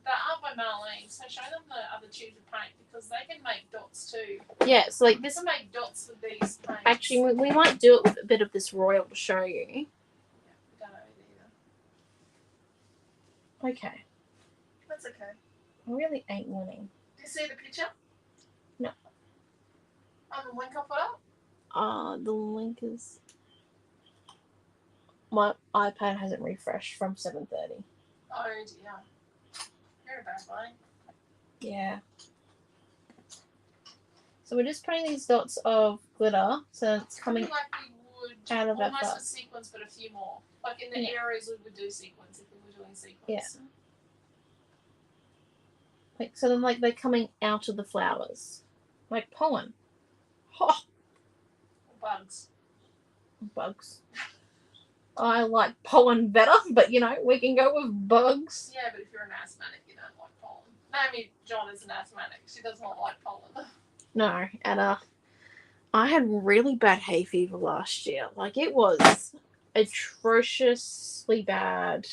the art by Marlene. So show them the other tubes of paint because they can make dots too. Yeah, so like They this. can make dots with these paints. Actually, we might do it with a bit of this royal to show you. Yeah, we don't know it either. Okay. That's okay. I really ain't winning. Do you see the picture? No. The link I put up? The link is. My iPad hasn't refreshed from 7:30. Oh dear. You're a bad boy. Yeah. So we're just putting these dots of glitter, so it's coming like we would out of our almost a butt. sequence, but a few more. Like in the Yeah. areas we would do sequence if we were doing sequence. Yeah. Like so, then like they're coming out of the flowers, like pollen. Oh, Bugs. bugs. I like pollen better, but you know we can go with bugs. Yeah, but if you're an asthmatic, you don't like pollen. Naomi-Jon is an asthmatic. She does not like pollen. No, and I had really bad hay fever last year. Like it was atrociously bad.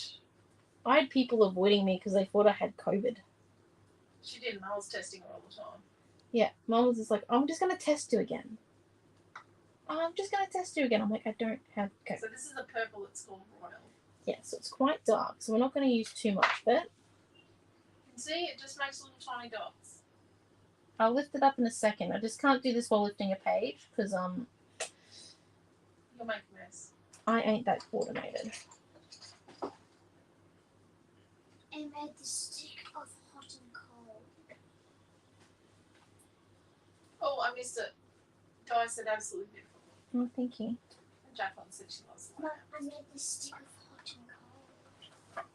I had people avoiding me because they thought I had COVID. She didn't. I was testing her all the time. Yeah, Mum was just like, I'm just going to test you again. I'm just going to test you again. I'm like, I don't have COVID. So this is the purple that's called Royal. Yeah, so it's quite dark, so we're not going to use too much of it. You can see it just makes little tiny dots. I'll lift it up in a second. I just can't do this while lifting a page because You'll make a mess. I ain't that coordinated. And made the stick of hot and cold. Oh, I missed it. Di said absolutely beautiful. Oh, thank you. And Jacqueline said she loves it. Look, I made the stick of hot and cold.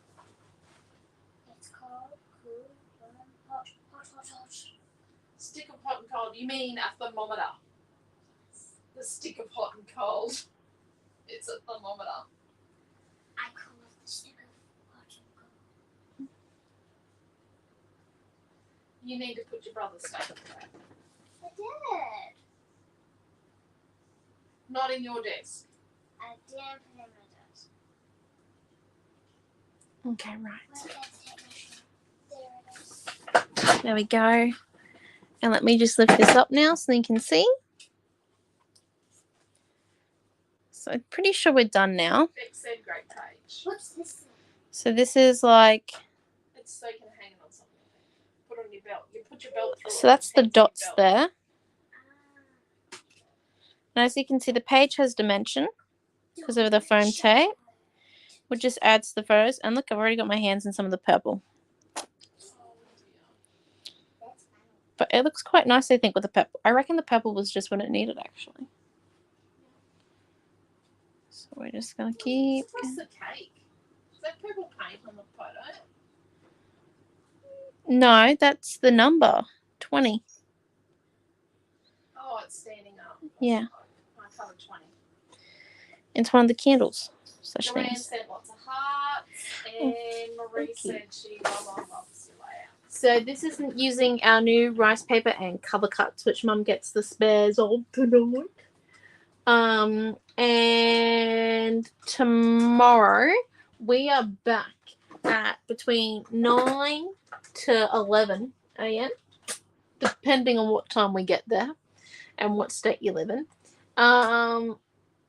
It's cold, cool, warm, hot, hot, hot, hot. Stick of hot and cold. You mean a thermometer? The stick of hot and cold. It's a thermometer. I call it the stick of hot and cold. You need to put your brother's stuff in there. I did. Not in your desk. I didn't put it in my desk. Okay, right. Where's the technician? There it is. There we go. And let me just lift this up now so you can see. So I'm pretty sure we're done now. Beck said great page. What's this thing? So this is like, It's so you can hang it on something. Put it on your belt. You put your belt through so it. that's the Hangs on your dots belt. there. Ah. And as you can see, the page has dimension because of the foam tape, which just adds to the photos. And look, I've already got my hands in some of the purple. Oh dear. That's fine. But it looks quite nice, I think, with the purple. I reckon the purple was just what it needed, actually. So we're just going to keep... What's the cake? Is that purple paint on the photo? No, that's the number. 20. Oh, it's standing up. Yeah. I coloured 20. It's one of the candles. Such Joanne things. said lots of hearts, and Marie thank you. said she loves your layouts. So this is using our new rice paper and cover cuts, which Mum gets the spares of tonight. And tomorrow we are back at between 9 to 11 a.m. depending on what time we get there and what state you live in.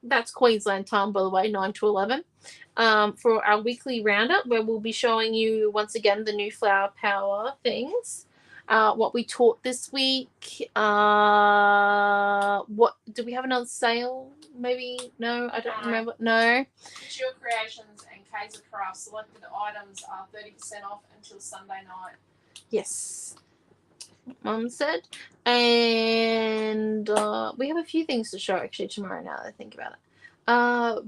That's Queensland time, by the way, 9 to 11. For our weekly roundup, where we'll be showing you once again the new flower power things. What we taught this week. What do we have another sale? Maybe no, I don't remember. No. Mature Creations and Kaiser Craft selected items are 30% off until Sunday night. Yes, Mum said. And we have a few things to show actually tomorrow now that I think about it.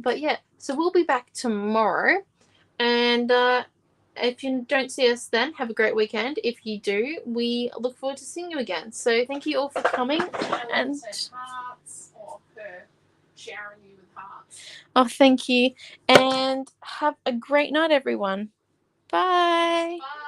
But yeah, so we'll be back tomorrow. And if you don't see us then, have a great weekend. If you do, we look forward to seeing you again. So thank you all for coming. And hearts or her showering you with hearts. Oh, thank you. And have a great night, everyone. Bye. Bye.